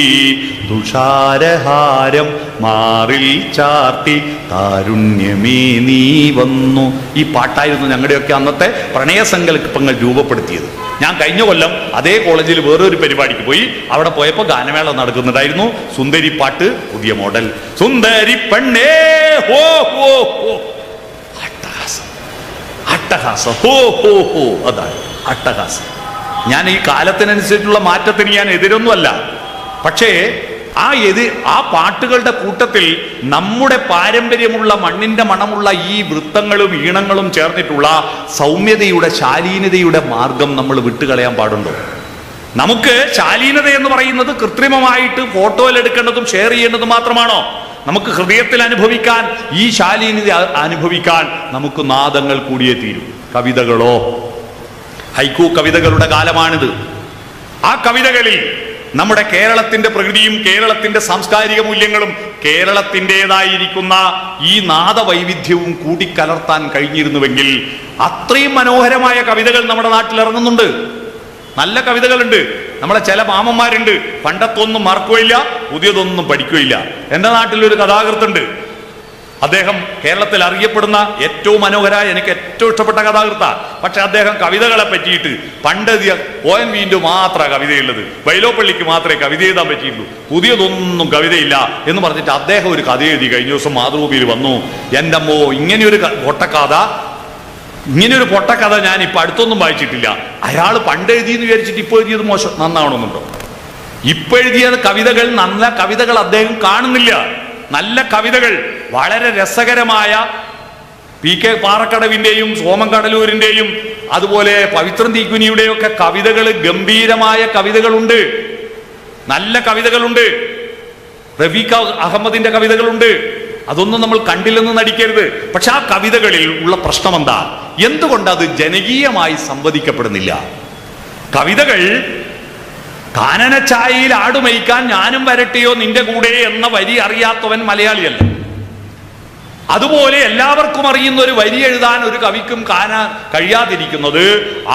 തുഷാരഹാരം മാറിൽ ചാർത്തി താരുണ്യമേ നീ വന്നു. ഈ പാട്ടായിരുന്നു ഞങ്ങളുടെയൊക്കെ അന്നത്തെ പ്രണയസങ്കല്പങ്ങൾ രൂപപ്പെടുത്തിയത്. ഞാൻ കഴിഞ്ഞ കൊല്ലം അതേ കോളേജിൽ വേറൊരു പരിപാടിക്ക് പോയി. അവിടെ പോയപ്പോൾ ഗാനമേള നടക്കുന്നുണ്ടായിരുന്നു. സുന്ദരി പാട്ട്, പുതിയ മോഡൽ. സുന്ദരി പെണ്ണേ ഹോ ഹോ ഹോ, അട്ടഹാസം, അട്ടഹാസം, ഹോ ഹോ ഹോ, അതാണ് അട്ടഹാസം. ഞാൻ ഈ കാലത്തിനനുസരിച്ചുള്ള മാറ്റത്തിന് ഞാൻ എതിരൊന്നുമല്ല. പക്ഷേ ആ പാട്ടുകളുടെ കൂട്ടത്തിൽ നമ്മുടെ പാരമ്പര്യമുള്ള മണ്ണിന്റെ മണമുള്ള ഈ വൃത്തങ്ങളും ഈണങ്ങളും ചേർന്നിട്ടുള്ള സൗമ്യതയുടെ, ശാലീനതയുടെ മാർഗം നമ്മൾ വിട്ടുകളയാൻ പാടുണ്ടോ? നമുക്ക് ശാലീനത എന്ന് പറയുന്നത് കൃത്രിമമായിട്ട് ഫോട്ടോയിൽ എടുക്കേണ്ടതും ഷെയർ ചെയ്യേണ്ടതും മാത്രമാണോ? നമുക്ക് ഹൃദയത്തിൽ അനുഭവിക്കാൻ, ഈ ശാലീനത അനുഭവിക്കാൻ നമുക്ക് നാദങ്ങൾ കൂടിയേ തീരും. കവിതകളോ, ഹൈക്കു കവിതകളുടെ കാലമാണിത്. ആ കവിതകളിൽ നമ്മുടെ കേരളത്തിന്റെ പ്രകൃതിയും കേരളത്തിന്റെ സാംസ്കാരിക മൂല്യങ്ങളും കേരളത്തിൻ്റെതായിരിക്കുന്ന ഈ നാദവൈവിധ്യവും കൂടിക്കലർത്താൻ കഴിഞ്ഞിരുന്നുവെങ്കിൽ അത്രയും മനോഹരമായ കവിതകൾ നമ്മുടെ നാട്ടിൽ ഇറങ്ങുന്നുണ്ട്. നല്ല കവിതകളുണ്ട്. നമ്മളെ ചില മാമന്മാരുണ്ട്, പണ്ടത്തൊന്നും മറക്കുകയില്ല, പുതിയതൊന്നും പഠിക്കുകയില്ല. എൻ്റെ നാട്ടിലൊരു കഥാകൃത്തുണ്ട്. അദ്ദേഹം കേരളത്തിൽ അറിയപ്പെടുന്ന ഏറ്റവും മനോഹരമായ, എനിക്ക് ഏറ്റവും ഇഷ്ടപ്പെട്ട കഥാകൃത്ത. പക്ഷെ അദ്ദേഹം കവിതകളെ പറ്റിയിട്ട് പണ്ടെഴുതിയ ONV മാത്രമാണ് കവിതയുള്ളത്, വൈലോപ്പള്ളിക്ക് മാത്രമേ കവിത എഴുതാൻ പറ്റിയിട്ടുള്ളൂ, പുതിയതൊന്നും കവിതയില്ല എന്ന് പറഞ്ഞിട്ട് അദ്ദേഹം ഒരു കഥ എഴുതി. കഴിഞ്ഞ ദിവസം മാതൃഭൂമിയിൽ വന്നു. എൻ്റെ അമ്മോ, ഇങ്ങനെയൊരു പൊട്ടക്കഥ ഞാൻ ഇപ്പൊ അടുത്തൊന്നും വായിച്ചിട്ടില്ല. അയാൾ പണ്ട് എഴുതിയെന്ന് വിചാരിച്ചിട്ട് ഇപ്പോൾ എഴുതിയത് മോശം നന്നാവണമെന്നുണ്ടോ? ഇപ്പൊ എഴുതിയ കവിതകൾ, നല്ല കവിതകൾ അദ്ദേഹം കാണുന്നില്ല. നല്ല കവിതകൾ, വളരെ രസകരമായ PK പാറക്കടവിന്റെയും സോമൻ കടലൂരിന്റെയും അതുപോലെ പവിത്രൻ തീക്കുനിയുടെയും ഒക്കെ കവിതകൾ, ഗംഭീരമായ കവിതകളുണ്ട്, നല്ല കവിതകളുണ്ട്. റഫീഖ് അഹമ്മദിന്റെ കവിതകളുണ്ട്. അതൊന്നും നമ്മൾ കണ്ടില്ലെന്ന് നടിക്കരുത്. പക്ഷെ ആ കവിതകളിൽ ഉള്ള പ്രശ്നം എന്താ? എന്തുകൊണ്ട് അത് ജനകീയമായി സംവദിക്കപ്പെടുന്നില്ല? കവിതകൾ കാനനച്ചായയിൽ ആടുമയിക്കാൻ ഞാനും വരട്ടെയോ നിന്റെ കൂടെ എന്ന വരി അറിയാത്തവൻ മലയാളിയല്ല. അതുപോലെ എല്ലാവർക്കും അറിയുന്ന ഒരു വരി എഴുതാൻ ഒരു കവിക്കും കഴിയാതിരിക്കുന്നത്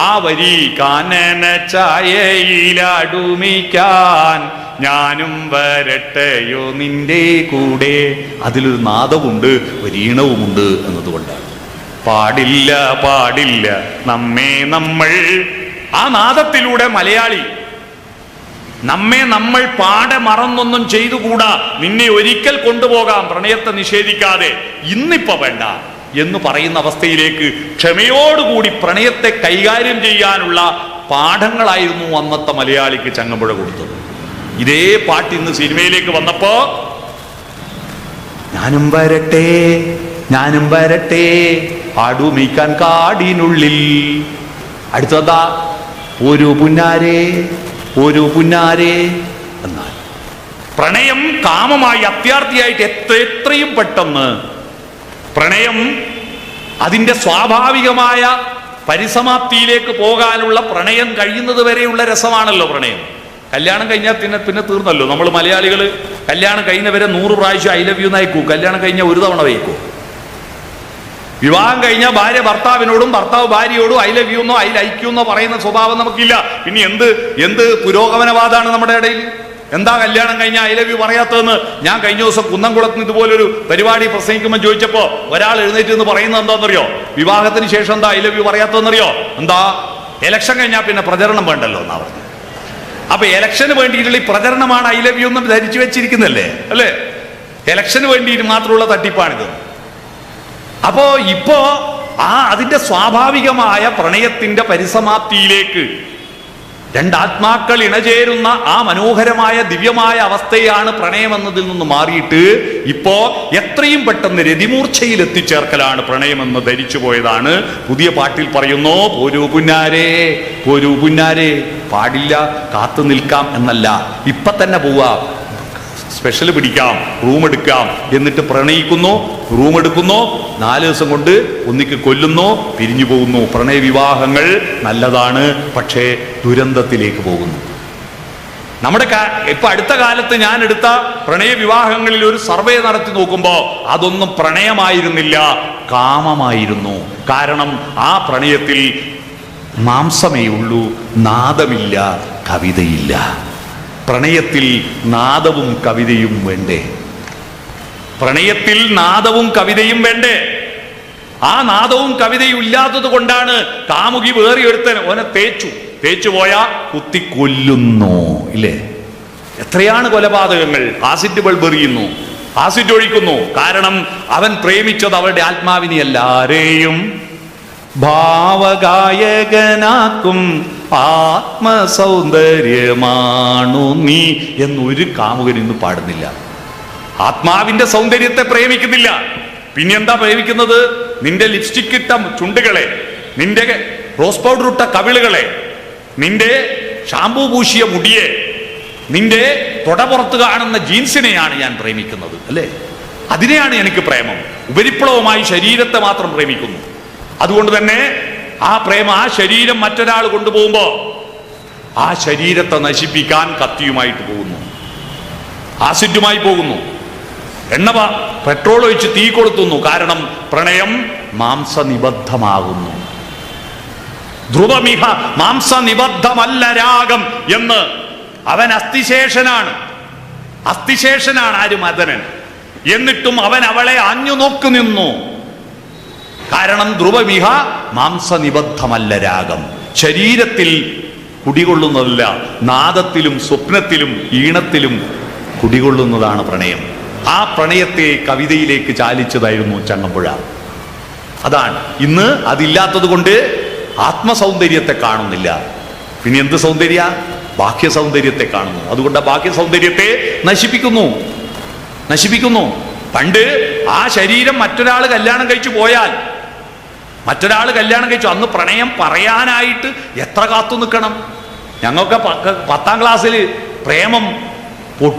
ആ വരി, കാനനച്ചായയിൽ ആടുമയിക്കാൻ ഞാനും വരട്ടെയോ നിന്റെ കൂടെ. അതിലൊരു നാദമുണ്ട്, ഒരീണവുമുണ്ട് എന്നതുകൊണ്ടാണ്. പാടില്ല പാടില്ല നമ്മെ നമ്മൾ, ആ നാദത്തിലൂടെ മലയാളി നമ്മൾ പാടെ മറന്നൊന്നും ചെയ്തുകൂടാ, നിന്നെ ഒരിക്കൽ കൊണ്ടുപോകാം പ്രണയത്തെ നിഷേധിക്കാതെ, ഇന്നിപ്പോ വേണ്ട എന്ന് പറയുന്ന അവസ്ഥയിലേക്ക് ക്ഷമയോടുകൂടി പ്രണയത്തെ കൈകാര്യം ചെയ്യാനുള്ള പാഠങ്ങളായിരുന്നു അന്നത്തെ മലയാളിക്ക് ചങ്ങമ്പുഴ കൊടുത്തത്. ഇതേ പാട്ട് ഇന്ന് സിനിമയിലേക്ക് വന്നപ്പോ ഞാനും വരട്ടെ ഞാനും വരട്ടെ ആടുമീക്കാൻ കാടിനുള്ളിൽ. അടുത്തതാ ഒരു പുന്നാരേ, ഒരു പുന്നാരേ എന്നാൽ പ്രണയം കാമമായി അത്യാർത്ഥിയായിട്ട് എത്രയും പെട്ടെന്ന് പ്രണയം അതിൻ്റെ സ്വാഭാവികമായ പരിസമാപ്തിയിലേക്ക് പോകാനുള്ള പ്രണയം കഴിയുന്നത് വരെയുള്ള രസമാണല്ലോ പ്രണയം. കല്യാണം കഴിഞ്ഞാൽ പിന്നെ തീർന്നല്ലോ. നമ്മൾ മലയാളികൾ കല്യാണം കഴിഞ്ഞവരെ 100 പ്രാവശ്യം ഐ ലവ് യു നയിക്കൂ. കല്യാണം കഴിഞ്ഞാൽ ഒരു തവണ വയ്ക്കൂ. വിവാഹം കഴിഞ്ഞാൽ ഭാര്യ ഭർത്താവിനോടും ഭർത്താവ് ഭാര്യയോടും ഐ ലവ് യു എന്നോ ഐ ലൈക്ക് യു എന്നോ പറയുന്ന സ്വഭാവം നമുക്കില്ല. പിന്നെ എന്ത് പുരോഗമനവാദമാണ് നമ്മുടെ ഇടയിൽ? എന്താ കല്യാണം കഴിഞ്ഞാൽ ഐ ലവ് യു പറയാത്തതെന്ന് ഞാൻ കഴിഞ്ഞ ദിവസം കുന്നംകുളത്ത് ഇതുപോലൊരു പരിപാടി പ്രസംഗിക്കുമ്പോൾ ചോദിച്ചപ്പോൾ ഒരാൾ എഴുന്നേറ്റ് എന്ന് പറയുന്നത് എന്താണെന്നറിയോ? വിവാഹത്തിന് ശേഷം എന്താ ഐ ലവ് യു പറയാത്തതെന്നറിയോ? എന്താ, ഇലക്ഷൻ കഴിഞ്ഞാൽ പിന്നെ പ്രചരണം വേണ്ടല്ലോ എന്നാ പറഞ്ഞു. അപ്പൊ ഇലക്ഷന് വേണ്ടിയിട്ടുള്ള ഈ പ്രചരണമാണ് ഐ ലവ് യു എന്ന് ധരിച്ചു വെച്ചിരിക്കുന്നല്ലേ, അല്ലേ? ഇലക്ഷന് വേണ്ടിയിട്ട് മാത്രമുള്ള തട്ടിപ്പാണിത്. അപ്പോ ഇപ്പോ അതിന്റെ സ്വാഭാവികമായ പ്രണയത്തിന്റെ പരിസമാപ്തിയിലേക്ക് രണ്ടാത്മാക്കൾ ഇണചേരുന്ന ആ മനോഹരമായ ദിവ്യമായ അവസ്ഥയാണ് പ്രണയം എന്നതിൽ നിന്ന് മാറിയിട്ട് ഇപ്പോ എത്രയും പെട്ടെന്ന് രതിമൂർച്ഛയിൽ എത്തിച്ചേർക്കലാണ് പ്രണയമെന്ന് ധരിച്ചു പോയതാണ്. പുതിയ പാട്ടിൽ പറയുന്നു, പോരൂ പുന്നാരേ, പോരൂ പുന്നാരേ. പാടില്ല, കാത്തു നിൽക്കാം എന്നല്ല, ഇപ്പൊ തന്നെ പോവാ, സ്പെഷ്യൽ പിടിക്കാം, റൂം എടുക്കാം, എന്നിട്ട് പ്രണയിക്കുന്നു, റൂം എടുക്കുന്നു, 4 ദിവസം കൊണ്ട് ഒന്നിക്ക് കൊല്ലുന്നു, പിരിഞ്ഞു പോകുന്നു. പ്രണയവിവാഹങ്ങൾ നല്ലതാണ്, പക്ഷേ ദുരന്തത്തിലേക്ക് പോകുന്നു. നമ്മുടെ ഇപ്പൊ അടുത്ത കാലത്ത് ഞാൻ എടുത്ത പ്രണയവിവാഹങ്ങളിൽ ഒരു സർവേ നടത്തി നോക്കുമ്പോൾ അതൊന്നും പ്രണയമായിരുന്നില്ല, കാമമായിരുന്നു. കാരണം ആ പ്രണയത്തിൽ മാംസമേ ഉള്ളൂ, നാദമില്ല, കവിതയില്ല. പ്രണയത്തിൽ നാദവും കവിതയും വേണ്ടേ? പ്രണയത്തിൽ നാദവും കവിതയും വേണ്ടേ? ആ നാദവും കവിതയും ഇല്ലാത്തത് കൊണ്ടാണ് കാമുകി വേറിയെടുത്തന് ഓനെ തേച്ചു പോയാ കുത്തി കൊല്ലുന്നു, ഇല്ലേ? എത്രയാണ് കൊലപാതകങ്ങൾ! ആസിഡ് ബൾബ് എറിയുന്നു, ആസിഡ് ഒഴിക്കുന്നു. കാരണം അവൻ പ്രേമിച്ചത് അവരുടെ ആത്മാവിനെയല്ല, ആരെയും ഭാവഗായകനാക്കും ആത്മസൗന്ദര്യമാണു നീ എന്നൊരു കാമുകൻ ഇന്ന് പാടുന്നില്ല. ആത്മാവിന്റെ സൗന്ദര്യത്തെ പ്രേമിക്കുന്നില്ല. പിന്നെന്താ പ്രേമിക്കുന്നത്? നിന്റെ ലിപ്സ്റ്റിക് ഇട്ട ചുണ്ടുകളെ, നിന്റെ റോസ് പൗഡർ ഇട്ട കവിളുകളെ, നിന്റെ ഷാമ്പൂ പൂശിയ മുടിയെ, നിന്റെ തൊടപുറത്ത് കാണുന്ന ജീൻസിനെയാണ് ഞാൻ പ്രേമിക്കുന്നത്, അല്ലേ? അതിനെയാണ് എനിക്ക് പ്രേമം. ഉപരിപ്ലവമായി ശരീരത്തെ മാത്രം പ്രേമിക്കുന്നു. അതുകൊണ്ട് തന്നെ ആ പ്രേമം, ആ ശരീരം മറ്റൊരാൾ കൊണ്ടുപോകുമ്പോ ആ ശരീരത്തെ നശിപ്പിക്കാൻ കത്തിയുമായിട്ട് പോകുന്നു, ആസിഡുമായി പോകുന്നു, പെട്രോൾ ഒഴിച്ച് തീ കൊളുത്തുന്നു. കാരണം പ്രണയം മാംസനിബദ്ധമാകുന്നു. ധ്രുവമിഹ മാംസനിബദ്ധമല്ല രാഗം എന്ന് അവൻ അസ്ഥിശേഷനാണ് ആര്? മദനൻ. എന്നിട്ടും അവൻ അവളെ ആഞ്ഞു നോക്കി നിന്നു. കാരണം ധ്രുവമിഹ മാംസനിബദ്ധമല്ല രാഗം. ശരീരത്തിൽ കുടികൊള്ളുന്നതല്ല, നാദത്തിലും സ്വപ്നത്തിലും ഈണത്തിലും കുടികൊള്ളുന്നതാണ് പ്രണയം. ആ പ്രണയത്തെ കവിതയിലേക്ക് ചാലിച്ചതായിരുന്നു ചങ്ങമ്പുഴ. അതാണ് ഇന്ന് അതില്ലാത്തത് കൊണ്ട് ആത്മസൗന്ദര്യത്തെ കാണുന്നില്ല. പിന്നെ എന്ത് സൗന്ദര്യ? ബാഹ്യ സൗന്ദര്യത്തെ കാണുന്നു. അതുകൊണ്ട് ബാഹ്യ സൗന്ദര്യത്തെ നശിപ്പിക്കുന്നു. പണ്ട് ആ ശരീരം മറ്റൊരാൾ കല്യാണം കഴിച്ചു പോയാൽ, അന്ന് പ്രണയം പറയാനായിട്ട് എത്ര കാത്തു നിൽക്കണം. ഞങ്ങൾക്ക് 10ാം ക്ലാസ്സിൽ പ്രേമം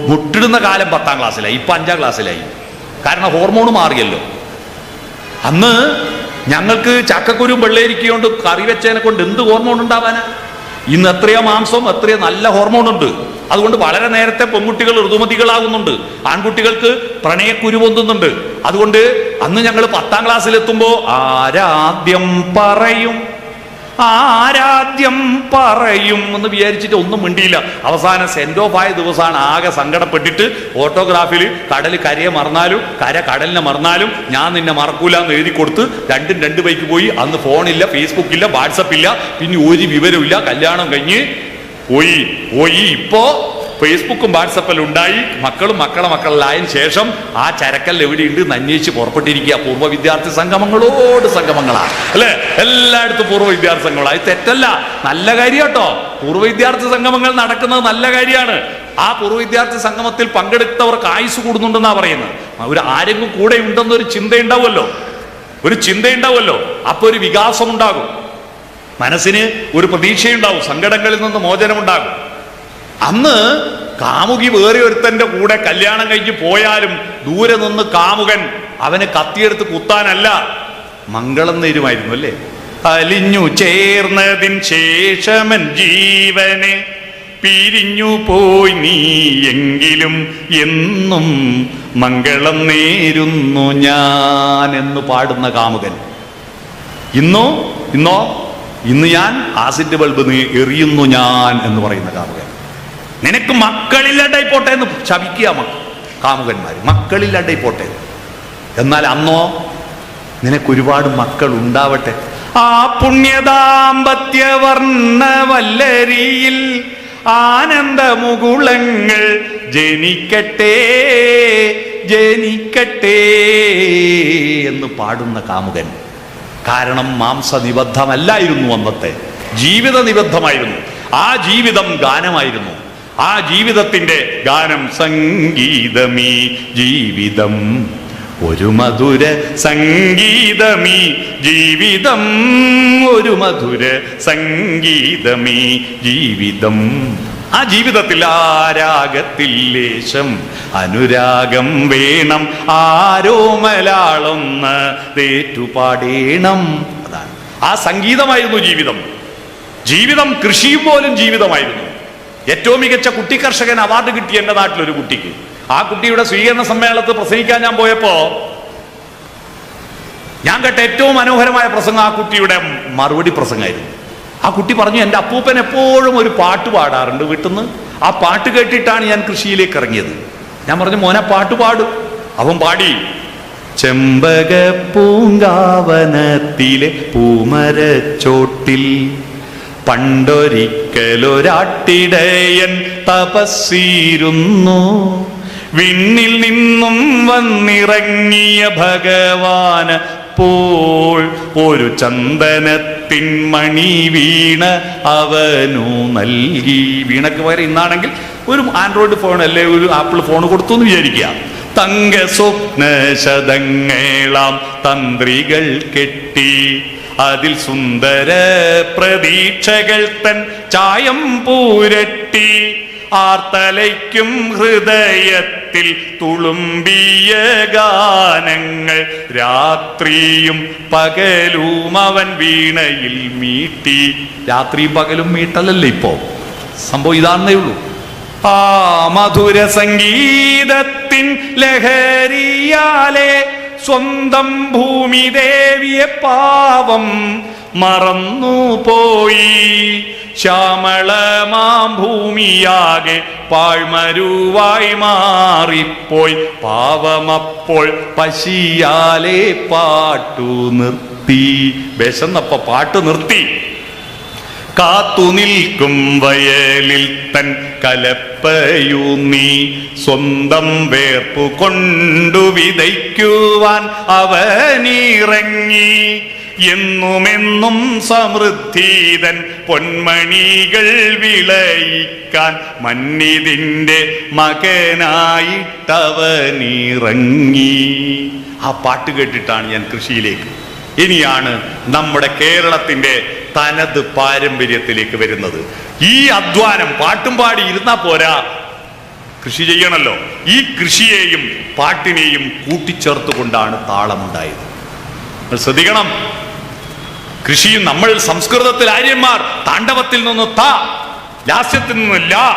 മുട്ടിടുന്ന കാലം 10ാം ക്ലാസ്സിലായി, ഇപ്പൊ 5ാം ക്ലാസ്സിലായി. കാരണം ഹോർമോൺ മാറിയല്ലോ. അന്ന് ഞങ്ങൾക്ക് ചക്കക്കുരും വെള്ളരിക്കൊണ്ട് കറി വെച്ചതിനെ കൊണ്ട് എന്ത് ഹോർമോൺ ഉണ്ടാവാനാ? ഇന്ന് എത്രയോ മാംസം, എത്രയോ നല്ല ഹോർമോൺ ഉണ്ട്. അതുകൊണ്ട് വളരെ നേരത്തെ പെൺകുട്ടികൾ ഋതുമതികളാകുന്നുണ്ട്, ആൺകുട്ടികൾക്ക് പ്രണയക്കുരു പൊന്തുന്നുണ്ട്. അതുകൊണ്ട് അന്ന് ഞങ്ങൾ 10ാം ക്ലാസ്സിലെത്തുമ്പോൾ ആരാദ്യം പറയും എന്ന് വിചാരിച്ചിട്ട് ഒന്നും മിണ്ടിയില്ല. അവസാനം സെൻഡ് ഓഫ് ആയ ദിവസമാണ് ആകെ സങ്കടപ്പെട്ടിട്ട് ഓട്ടോഗ്രാഫിൽ കരയെ മറന്നാലും കടലിനെ മറന്നാലും ഞാൻ നിന്നെ മറക്കൂല എന്ന് എഴുതി കൊടുത്ത് 2 ബൈക്ക് പോയി. അന്ന് ഫോണില്ല, ഫേസ്ബുക്കില്ല, വാട്സപ്പില്ല, പിന്നെ ഒരു വിവരമില്ല. കല്യാണം കഴിഞ്ഞ് പോയി. ഇപ്പോ ഫേസ്ബുക്കും വാട്സപ്പെല്ലാം ഉണ്ടായി. മക്കളായതിനു ശേഷം ആ ചരക്കൽ എവിടെയുണ്ട് അന്വേഷിച്ച് പുറപ്പെട്ടിരിക്കുക. പൂർവ്വ വിദ്യാർത്ഥി സംഗമങ്ങളാണ്, അല്ലെ? എല്ലായിടത്തും പൂർവ്വ വിദ്യാർത്ഥി സംഗമങ്ങളാണ്. ഇത് തെറ്റല്ല, നല്ല കാര്യം കേട്ടോ. പൂർവ്വ വിദ്യാർത്ഥി സംഗമങ്ങൾ നടക്കുന്നത് നല്ല കാര്യമാണ്. ആ പൂർവ്വ വിദ്യാർത്ഥി സംഗമത്തിൽ പങ്കെടുത്തവർക്ക് ആയുസ് കൂടുന്നുണ്ടെന്നാ പറയുന്നത്. ആരെങ്കിലും കൂടെ ഉണ്ടെന്നൊരു ചിന്തയുണ്ടാവുമല്ലോ, അപ്പൊ ഒരു വികാസം ഉണ്ടാകും. മനസ്സിന് ഒരു പ്രതീക്ഷയുണ്ടാവും, സങ്കടങ്ങളിൽ നിന്ന് മോചനമുണ്ടാകും. അന്ന് കാമുകി വേറെ ഒരുത്തന്റെ കൂടെ കല്യാണം കഴിഞ്ഞ് പോയാലും ദൂരെ നിന്ന് കാമുകൻ അവന് കത്തിയെടുത്ത് കുത്താനല്ല, മംഗളം നേരുമായിരുന്നു അല്ലേ. അലിഞ്ഞു ചേർന്നതിൻ ശേഷമൻ ജീവനെ പിരിഞ്ഞു പോയി നീ എങ്കിലും എന്നും മംഗളം നേരുന്നു ഞാൻ എന്ന് പാടുന്ന കാമുകൻ. ഇന്ന് ഞാൻ ആസിഡ് ബൾബ് എറിയുന്നു ഞാൻ എന്ന് പറയുന്ന കാമുകൻ. നിനക്ക് മക്കളില്ലാണ്ടായി പോട്ടെ എന്ന് ശപിക്കുക കാമുകന്മാര്, മക്കളില്ലാണ്ടായി പോട്ടെ. എന്നാൽ അന്നോ നിനക്കൊരുപാട് മക്കൾ ഉണ്ടാവട്ടെ. ആ പുണ്യദാമ്പത്യ വർണ്ണ വല്ലരിയിൽ ആനന്ദമുകുളങ്ങൾ ജനിക്കട്ടെ ജനിക്കട്ടെ എന്ന് പാടുന്ന കാമുകൻ. കാരണം മാംസനിബദ്ധമല്ലായിരുന്നു അന്നത്തെ ജീവിത നിബദ്ധമായിരുന്നു. ആ ജീവിതം ഗാനമായിരുന്നു. ആ ജീവിതത്തിന്റെ ഗാനം സംഗീതമീ ജീവിതം, ഒരു മധുര സംഗീതമീ ജീവിതം, ഒരു മധുര സംഗീതമീ ജീവിതം. ആ ജീവിതത്തിൽ ആരാഗത്തിൽ ലേശം അനുരാഗം വേണം, ആരോമലാളൊന്ന് തേറ്റുപാടേണം. അതാണ് ആ സംഗീതമായിരുന്നു ജീവിതം. ജീവിതം കൃഷിയും പോലും ജീവിതമായിരുന്നു. ഏറ്റവും മികച്ച കുട്ടി കർഷകൻ അവാർഡ് കിട്ടി എൻ്റെ നാട്ടിലൊരു കുട്ടിക്ക്. ആ കുട്ടിയുടെ സ്വീകരണ സമ്മേളനത്തിൽ പ്രസംഗിക്കാൻ ഞാൻ പോയപ്പോ ഞാൻ കേട്ട ഏറ്റവും മനോഹരമായ പ്രസംഗം ആ കുട്ടിയുടെ മറുപടി പ്രസംഗമായിരുന്നു. ആ കുട്ടി പറഞ്ഞു, എൻ്റെ അപ്പൂപ്പൻ എപ്പോഴും ഒരു പാട്ട് പാടാറുണ്ട് വീട്ടിൽ നിന്ന്. ആ പാട്ട് കേട്ടിട്ടാണ് ഞാൻ കൃഷിയിലേക്ക് ഇറങ്ങിയത്. ഞാൻ പറഞ്ഞു, മോനെ പാട്ട് പാടും. അവൻ പാടി, ചെമ്പക പൂങ്കാവനത്തിലെ പൂമരച്ചോട്ടിൽ പണ്ടൊരിക്കലൊരാട്ടിടയൻ തപസ്സിരുന്നു, വിണ്ണിൽ നിന്നും വന്നിറങ്ങിയ ഭഗവാന് പോൾ ഒരു ചന്ദനത്തിൻ മണി വീണ അവനു നൽകി. വീണക്ക് പകരം ഇന്നാണെങ്കിൽ ഒരു ആൻഡ്രോയിഡ് ഫോൺ അല്ലെ ഒരു ആപ്പിൾ ഫോൺ കൊടുത്തു എന്ന് വിചാരിക്കുക. തങ്ക സ്വപ്ന ശതങ്ങളാം തന്ത്രികൾ കെട്ടി അതിൽ സുന്ദര പ്രതീക്ഷകൾ തൻ ചായം പൂരട്ടി, ആർത്തലയ്ക്കും ഹൃദയത്തിൽ തുളുമ്പിയ ഗാനങ്ങൾ രാത്രിയും പകലും അവൻ വീണയിൽ മീട്ടി. രാത്രിയും പകലും മീട്ടലല്ലേ ഇപ്പോ സംഭവം, ഇതാണെന്നേ ഉള്ളൂ. ആ മധുര സംഗീതത്തിൻ ലഹരിയാലെ സ്വന്തം ഭൂമി ദേവിയെ പാവം മറന്നുപോയി. ശ്യാമളമാം ഭൂമിയാകെ പാഴ്മരുവായി മാറിപ്പോയി. പാവമപ്പോൾ പശിയാലെ പാട്ടു നിർത്തി. വിശന്നപ്പ പാട്ട് നിർത്തി. കാത്തു നിൽക്കും വയലിൽ തൻ കലപ്പയൂന്നി സ്വന്തം വേർപ്പു കൊണ്ടു വിതയ്ക്കുവാൻ അവനിറങ്ങി. എന്നുമെന്നും സമൃദ്ധിതൻ പൊന്മണികൾ വിളയിക്കാൻ മന്നിതിൻ്റെ മകനായിട്ടവനിറങ്ങി. ആ പാട്ട് കേട്ടിട്ടാണ് ഞാൻ കൃഷിയിലേക്ക്. ഇനിയാണ് നമ്മുടെ കേരളത്തിന്റെ തനത് പാരമ്പര്യത്തിലേക്ക് വരുന്നത്. ഈ അധ്വാനം പാട്ടും പാടി ഇരുന്നാ പോരാ, കൃഷി ചെയ്യണല്ലോ. ഈ കൃഷിയെയും പാട്ടിനെയും കൂട്ടിച്ചേർത്തുകൊണ്ടാണ് താളമുണ്ടായത്. ശ്രദ്ധിക്കണം, കൃഷിയും നമ്മൾ സംസ്കൃതത്തിൽ ആര്യന്മാർ താണ്ഡവത്തിൽ നിന്ന് താ, ലാസ്യത്തിൽ നിന്ന് ലാ,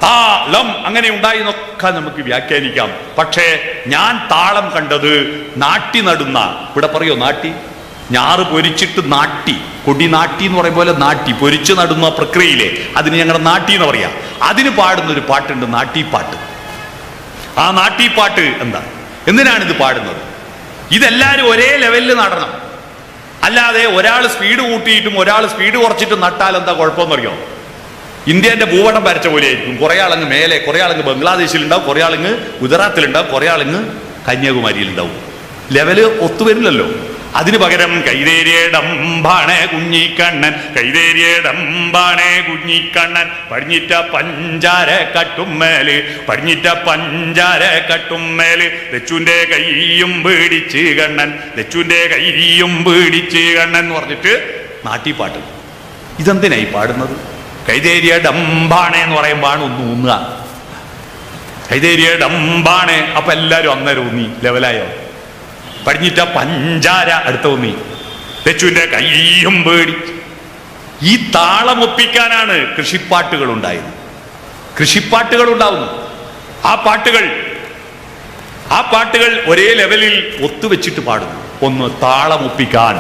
താളം അങ്ങനെ ഉണ്ടായി എന്നൊക്കെ നമുക്ക് വ്യാഖ്യാനിക്കാം. പക്ഷേ ഞാൻ താളം കണ്ടത് നാട്ടി നടുന്ന, ഇവിടെ പറയോ നാട്ടി, ഞാറ് പൊരിച്ചിട്ട് നാട്ടി, കൊടി നാട്ടി എന്ന് പറയും പോലെ നാട്ടി പൊരിച്ചു നടുന്ന പ്രക്രിയയിലെ അതിന് ഞങ്ങളുടെ നാട്ടി എന്ന് പറയാം. അതിന് പാടുന്നൊരു പാട്ടുണ്ട്, നാട്ടിപ്പാട്ട്. ആ നാട്ടിപ്പാട്ട് എന്താ, എന്തിനാണിത് പാടുന്നത്? ഇതെല്ലാവരും ഒരേ ലെവലിൽ നടണം. അല്ലാതെ ഒരാൾ സ്പീഡ് കൂട്ടിയിട്ടും ഒരാൾ സ്പീഡ് കുറച്ചിട്ടും നട്ടാൽ എന്താ കുഴപ്പമെന്നറിയോ? ഇന്ത്യന്റെ ഭൂപടം വരച്ച പോലെ ആയിരിക്കും. കുറെ ആളങ്ങ് മേലെ, കുറെ ആളങ്ങ് ബംഗ്ലാദേശിലുണ്ടാവും, കുറെ ആളങ്ങ് ഗുജറാത്തിലുണ്ടാവും, കുറെ ആളങ്ങ് കന്യാകുമാരിയിലുണ്ടാവും. ലെവല് ഒത്തുവരില്ലല്ലോ. അതിനു പകരം കൈതേരിയടമ്പാണേ കുഞ്ഞിക്കണ്ണൻ, കൈതേരിയടമ്പാണേ കുഞ്ഞിക്കണ്ണൻ, പടിഞ്ഞിറ്റ പഞ്ചാര കട്ടുമ്മേല്, പടിഞ്ഞിറ്റ പഞ്ചാര കട്ടുമ്മേല്, ലച്ചുവിന്റെ കൈയും പിടിച്ച് കണ്ണൻ, ലച്ചുവിന്റെ കൈയും പിടിച്ച് കണ്ണൻ എന്ന് പറഞ്ഞിട്ട് നാട്ടിപ്പാട്ട്. ഇതെന്തിനായി പാടുന്നത്? കൈതേരിയ ഡംബാണേ എന്ന് പറയുമ്പോഴാണ് ഒന്ന് ഊന്നുക. കൈതേരിയ ഡംബാണേ, അപ്പൊ എല്ലാരും അന്നേരം ഊന്നി, ലെവലായോ? പടിഞ്ഞിട്ട പഞ്ചാര അടുത്ത ഊന്നി, തെച്ചുവിന്റെ കയ്യും പേടി. ഈ താളമൊപ്പിക്കാനാണ് കൃഷിപ്പാട്ടുകൾ ഉണ്ടായത്. കൃഷിപ്പാട്ടുകൾ ഉണ്ടാവുന്നു. ആ പാട്ടുകൾ ഒരേ ലെവലിൽ ഒത്തുവെച്ചിട്ട് പാടുന്നു. ഒന്ന് താളമൊപ്പിക്കാൻ,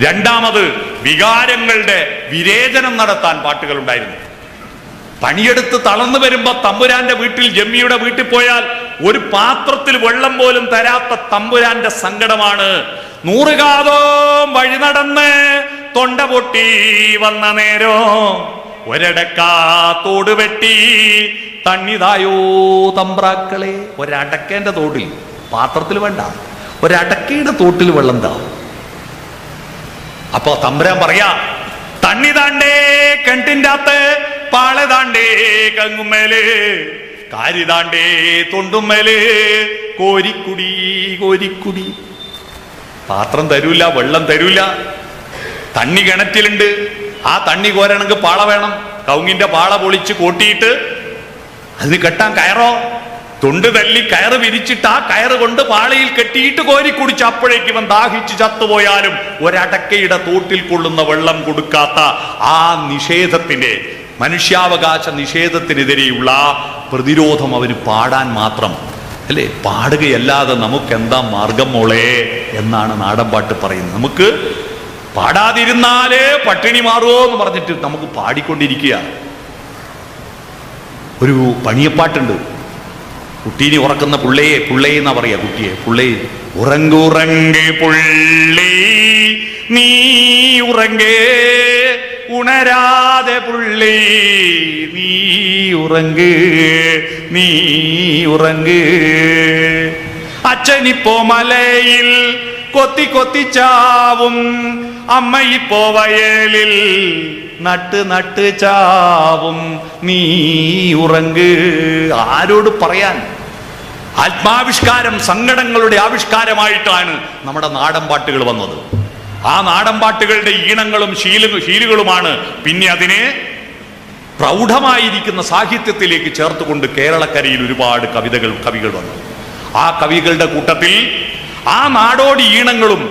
രണ്ടാമത് വികാരങ്ങളുടെ വിരേചനം നടത്താൻ പാട്ടുകൾ ഉണ്ടായിരുന്നു. പണിയെടുത്ത് തളർന്നു വരുമ്പോ തമ്പുരാന്റെ വീട്ടിൽ, ജമ്മിയുടെ വീട്ടിൽ പോയാൽ ഒരു പാത്രത്തിൽ വെള്ളം പോലും തരാത്ത തമ്പുരാന്റെ സങ്കടമാണ്. 100 കാതോം വഴി നടന്ന് തൊണ്ട പൊട്ടി വന്ന നേരോ ഒരടക്കാ തോട് വെട്ടി തണ്ണിതായോ തമ്പ്രാക്കളെ. ഒരടക്കേന്റെ തോട്ടിൽ, പാത്രത്തിൽ വേണ്ട, ഒരടക്കയുടെ തോട്ടിൽ വെള്ളം താ. അപ്പൊ തമ്പുരാൻ പറയാ, തണ്ണി താണ്ടേ കെട്ടിൻ്റെ അകത്ത്, പാള താണ്ടേ കങ്ങുമേല്, കാരി താണ്ടേ തൊണ്ടുമേല്, കോരിക്കുടി കോരിക്കുടി. പാത്രം തരൂല, വെള്ളം തരൂല. തണ്ണി കിണറ്റിലുണ്ട്, ആ തണ്ണി കോരണമെങ്കിൽ പാള വേണം. കവുങ്ങിന്റെ പാള പൊളിച്ച് കോട്ടിയിട്ട് അതിന് കെട്ടാൻ കയറോ, തൊണ്ട് തല്ലി കയറ് വിരിച്ചിട്ട് ആ കയറ് കൊണ്ട് പാളയിൽ കെട്ടിയിട്ട് കോരി കുടിച്ച് അപ്പോഴേക്ക് ഇവൻ ദാഹിച്ച് ചത്തുപോയാലും ഒരടക്കയുടെ തോട്ടിൽ കൊള്ളുന്ന വെള്ളം കൊടുക്കാത്ത ആ നിഷേധത്തിന്റെ, മനുഷ്യാവകാശ നിഷേധത്തിനെതിരെയുള്ള പ്രതിരോധം അവന് പാടാൻ മാത്രം അല്ലേ? പാടുകയല്ലാതെ നമുക്കെന്താ മാർഗം മോളെ എന്നാണ് നാടൻപാട്ട് പറയുന്നത്. നമുക്ക് പാടാതിരുന്നാലേ പട്ടിണി മാറുമോ എന്ന് പറഞ്ഞിട്ട് നമുക്ക് പാടിക്കൊണ്ടിരിക്കുക. ഒരു പണിയപ്പാട്ടുണ്ട്, കുട്ടീനെ ഉറക്കുന്ന പുള്ളയെ, പുള്ളയെ എന്നാ പറയാ കുട്ടിയെ, പുള്ളയെ. ഉറങ്ങുറങ്ങ് പുള്ളി നീ ഉറങ്ങേ, ഉണരാതെ പുള്ളി നീ ഉറങ്ങ്, നീ ഉറങ്ങ്. അച്ഛനിപ്പോ മലയിൽ കൊത്തി കൊത്തിച്ചാവും, അമ്മയിപ്പോ വയലിൽ നട്ട് നട്ട് ചാവും, നീ ഉറങ്ങ്. ആരോട് പറയാൻ? ആത്മാവിഷ്കാരം, സങ്കടങ്ങളുടെ ആവിഷ്കാരമായിട്ടാണ് നമ്മുടെ നാടൻ പാട്ടുകൾ വന്നത്. ആ നാടൻ പാട്ടുകളുടെ ഈണങ്ങളും ശീലുകളുമാണ് പിന്നെ അതിനെ പ്രൗഢമായിരിക്കുന്ന സാഹിത്യത്തിലേക്ക് ചേർത്തുകൊണ്ട് കേരളക്കരയിൽ ഒരുപാട് കവികൾ വന്നു. ആ കവികളുടെ കൂട്ടത്തിൽ ആ നാടോടി ഈണങ്ങളും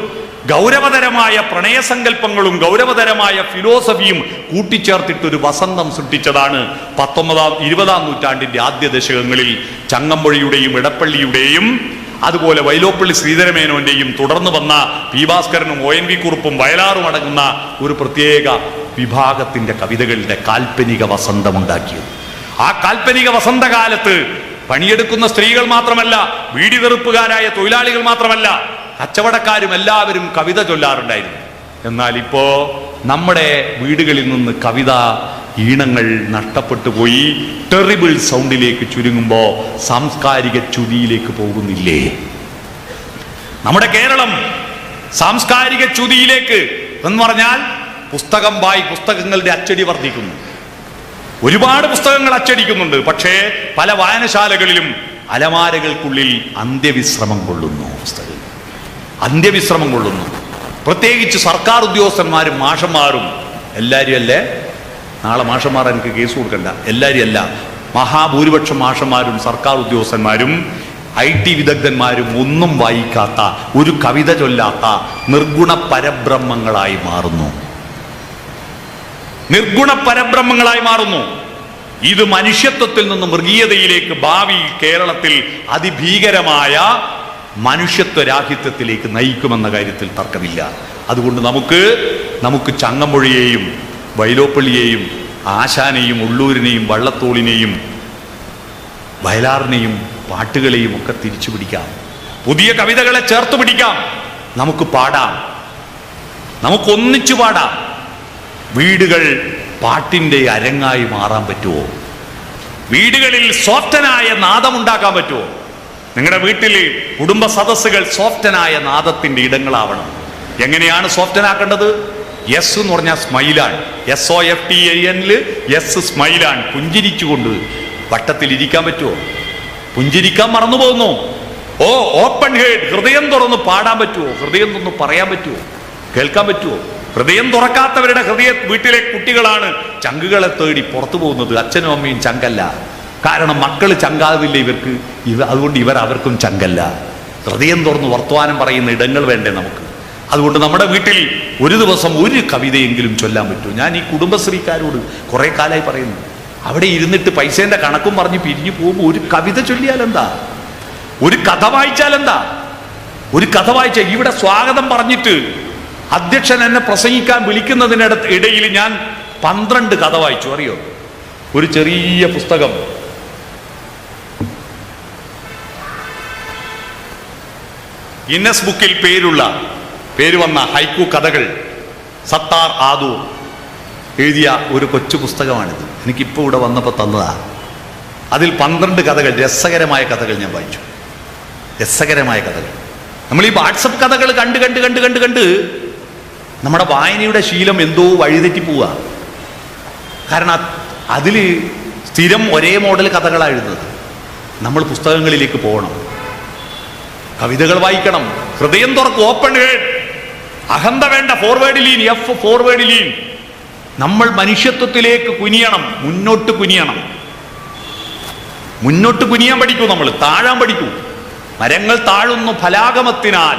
ഗൗരവതരമായ പ്രണയസങ്കല്പങ്ങളും ഗൗരവതരമായ ഫിലോസഫിയും കൂട്ടിച്ചേർത്തിട്ടൊരു വസന്തം സൃഷ്ടിച്ചതാണ് 19-20 നൂറ്റാണ്ടിന്റെ ആദ്യ ദശകങ്ങളിൽ ചങ്ങമ്പുഴയുടെയും ഇടപ്പള്ളിയുടെയും അതുപോലെ വൈലോപ്പള്ളി ശ്രീധരമേനോന്റെയും തുടർന്ന് വന്ന പി ഭാസ്കരനും ONV കുറുപ്പും വയലാറും അടങ്ങുന്ന ഒരു പ്രത്യേക വിഭാഗത്തിന്റെ കവിതകളുടെ കാൽപ്പനിക വസന്തമുണ്ടാക്കിയത്. ആ കാൽപ്പനിക വസന്തകാലത്ത് പണിയെടുക്കുന്ന സ്ത്രീകൾ മാത്രമല്ല, വീടി വെറുപ്പുകാരായ തൊഴിലാളികൾ മാത്രമല്ല, കച്ചവടക്കാരും എല്ലാവരും കവിത ചൊല്ലാറുണ്ടായിരുന്നു. എന്നാൽ ഇപ്പോ നമ്മുടെ വീടുകളിൽ നിന്ന് കവിത ഈണങ്ങൾ നഷ്ടപ്പെട്ടു പോയി, ടെറിബിൾ സൗണ്ടിലേക്ക് ചുരുങ്ങുമ്പോ സാംസ്കാരിക ചുതിയിലേക്ക് പോകുന്നില്ലേ? നമ്മുടെ കേരളം സാംസ്കാരിക ചുതിയിലേക്ക് എന്ന് പറഞ്ഞാൽ പുസ്തകങ്ങളുടെ അച്ചടി വർദ്ധിക്കുന്നു. ഒരുപാട് പുസ്തകങ്ങൾ അച്ചടിക്കുന്നുണ്ട്. പക്ഷേ പല വായനശാലകളിലും അലമാരകൾക്കുള്ളിൽ അന്ത്യവിശ്രമം കൊള്ളുന്നു. പുസ്തകം അന്ത്യവിശ്രമം കൊള്ളുന്നു. പ്രത്യേകിച്ച് സർക്കാർ ഉദ്യോഗസ്ഥന്മാരും മാഷന്മാരും. എല്ലാവരും അല്ലേ? നാളെ മാഷന്മാർ എനിക്ക് കേസ് കൊടുക്കണ്ട. എല്ലാവരും അല്ല, മഹാഭൂരിപക്ഷം മാഷന്മാരും സർക്കാർ ഉദ്യോഗസ്ഥന്മാരും IT വിദഗ്ധന്മാരും ഒന്നും വായിക്കാത്ത, ഒരു കവിത ചൊല്ലാത്ത നിർഗുണ പരബ്രഹ്മങ്ങളായി മാറുന്നു. നിർഗുണ പരബ്രഹ്മങ്ങളായി മാറുന്നു. ഇത് മനുഷ്യത്വത്തിൽ നിന്ന് മൃഗീയതയിലേക്ക് ഭാവിയിൽ കേരളത്തിൽ അതിഭീകരമായ മനുഷ്യത്വരാഹിത്യത്തിലേക്ക് നയിക്കുമെന്ന കാര്യത്തിൽ തർക്കമില്ല. അതുകൊണ്ട് നമുക്ക് ചങ്ങമ്പുഴയെയും വൈലോപ്പള്ളിയെയും ആശാനെയും ഉള്ളൂരിനെയും വള്ളത്തോളിനെയും വയലാറിനെയും പാട്ടുകളെയും ഒക്കെ തിരിച്ചു പിടിക്കാം. പുതിയ കവിതകളെ ചേർത്ത് പിടിക്കാം. നമുക്ക് പാടാം, നമുക്കൊന്നിച്ചു പാടാം. വീടുകൾ പാട്ടിന്റെ അരങ്ങായി മാറാൻ പറ്റുമോ? വീടുകളിൽ സോഫ്റ്റനായ നാദമുണ്ടാക്കാൻ പറ്റുമോ? നിങ്ങളുടെ വീട്ടിൽ കുടുംബ സദസ്സുകൾ സോഫ്റ്റനായ നാദത്തിന്റെ ഇടങ്ങളാവണം. എങ്ങനെയാണ് സോഫ്റ്റനാക്കേണ്ടത്? എസ് എന്ന് പറഞ്ഞാൽ സ്മൈലാണ്. SOFTAN S സ്മൈലാണ്. പുഞ്ചിരിച്ചുകൊണ്ട് വട്ടത്തിൽ ഇരിക്കാൻ പറ്റുമോ? പുഞ്ചിരിക്കാൻ മറന്നു പോകുന്നു. ഓപ്പൺ ഹേഡ്, ഹൃദയം തുറന്ന് പാടാൻ പറ്റുമോ? ഹൃദയം തുറന്ന് പറയാൻ പറ്റുമോ? കേൾക്കാൻ പറ്റുമോ? ഹൃദയം തുറക്കാത്തവരുടെ വീട്ടിലെ കുട്ടികളാണ് ചങ്കുകളെ തേടി പുറത്തു പോകുന്നത്. അച്ഛനും അമ്മയും ചങ്കല്ല. കാരണം മക്കള് ചങ്കാവില്ല ഇവർക്ക്, അതുകൊണ്ട് അവർക്കും ചങ്കല്ല. ഹൃദയം തുറന്ന് വർത്തമാനം പറയുന്ന ഇടങ്ങൾ വേണ്ടേ നമുക്ക്? അതുകൊണ്ട് നമ്മുടെ വീട്ടിൽ ഒരു ദിവസം ഒരു കവിതയെങ്കിലും ചൊല്ലാൻ പറ്റും. ഞാൻ ഈ കുടുംബശ്രീക്കാരോട് കുറെ കാലമായി പറയുന്നു, അവിടെ ഇരുന്നിട്ട് പൈസേന്റെ കണക്കും പറഞ്ഞ് പിരിഞ്ഞു പോകുമ്പോൾ ഒരു കവിത ചൊല്ലിയാൽ എന്താ, ഒരു കഥ വായിച്ചാൽ എന്താ? ഒരു കഥ വായിച്ചാൽ ഇവിടെ സ്വാഗതം പറഞ്ഞിട്ട് അധ്യക്ഷൻ എന്നെ പ്രസംഗിക്കാൻ വിളിക്കുന്നതിനിടയിൽ ഞാൻ 12 കഥ വായിച്ചു. അറിയോ? ഒരു ചെറിയ പുസ്തകം, ഗിന്നസ് ബുക്കിൽ പേര് വന്ന ഹൈക്കു കഥകൾ സത്താർ ആദു എഴുതിയ ഒരു കൊച്ചു പുസ്തകമാണിത്. എനിക്കിപ്പോൾ ഇവിടെ വന്നപ്പോൾ തന്നതാ. അതിൽ 12 കഥകൾ, രസകരമായ കഥകൾ ഞാൻ വായിച്ചു. രസകരമായ കഥകൾ. നമ്മൾ ഈ വാട്സപ്പ് കഥകൾ കണ്ട് നമ്മുടെ വായനയുടെ ശീലം എന്തോ വഴിതെറ്റി പോവുക. കാരണം അതിൽ സ്ഥിരം ഒരേ മോഡൽ കഥകളാണ് എഴുതുന്നത്. നമ്മൾ പുസ്തകങ്ങളിലേക്ക് പോകണം, കവിതകൾ വായിക്കണം, ഹൃദയം തുറക്കും, ഓപ്പൺ ഹേഡ്. അഹന്ത വേണ്ട, ഫോർവേഡ് ലീൻ, ഫോർവേഡ് ലീൻ. നമ്മൾ മനുഷ്യത്വത്തിലേക്ക് കുനിയണം, മുന്നോട്ട് കുനിയാൻ പഠിക്കൂ. നമ്മൾ താഴാൻ പഠിക്കൂ. മരങ്ങൾ താഴുന്നു ഫലാഗമത്തിനാൽ.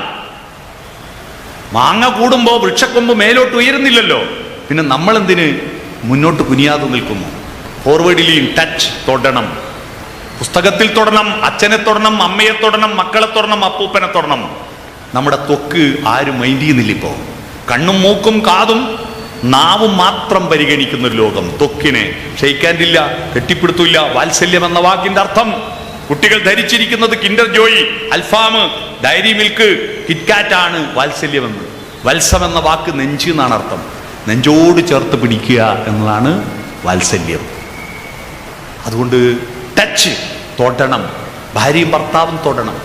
മാങ്ങ കൂടുമ്പോൾ വൃക്ഷക്കൊമ്പ് മേലോട്ട് ഉയരുന്നില്ലല്ലോ, പിന്നെ നമ്മൾ എന്തിന് മുന്നോട്ട് കുനിയാതെ നിൽക്കുന്നു? ഫോർവേഡ് ലീൻ, ടച്ച്, തൊടണം. പുസ്തകത്തിൽ തൊടണം, അച്ഛനെ തൊടണം, അമ്മയെ തൊടണം, മക്കളെ തൊടണം, അപ്പൂപ്പനെ തൊടണം. നമ്മുടെ ത്വക്ക് ആരും മൈൻഡ് ചെയ്യുന്നില്ല. ഇപ്പോൾ കണ്ണും മൂക്കും കാതും നാവും മാത്രം പരിഗണിക്കുന്ന ഒരു ലോകം. ത്വക്കിനെ ക്ഷയിക്കാനില്ല, കെട്ടിപ്പിടുത്തില്ല. വാത്സല്യം എന്ന വാക്കിന്റെ അർത്ഥം കുട്ടികൾ ധരിച്ചിരിക്കുന്നത് കിൻഡർ ജോയി, അൽഫാം, ഡയറി മിൽക്ക്, കിറ്റ്കാറ്റ് ആണ് വാത്സല്യമെന്ന്. വത്സം എന്ന വാക്ക് നെഞ്ച് എന്നാണ് അർത്ഥം. നെഞ്ചോട് ചേർത്ത് പിടിക്കുക എന്നതാണ് വാത്സല്യം. അതുകൊണ്ട് ടച്ച്, തൊടണം. ഭാര്യയും ഭർത്താവും തൊടണം,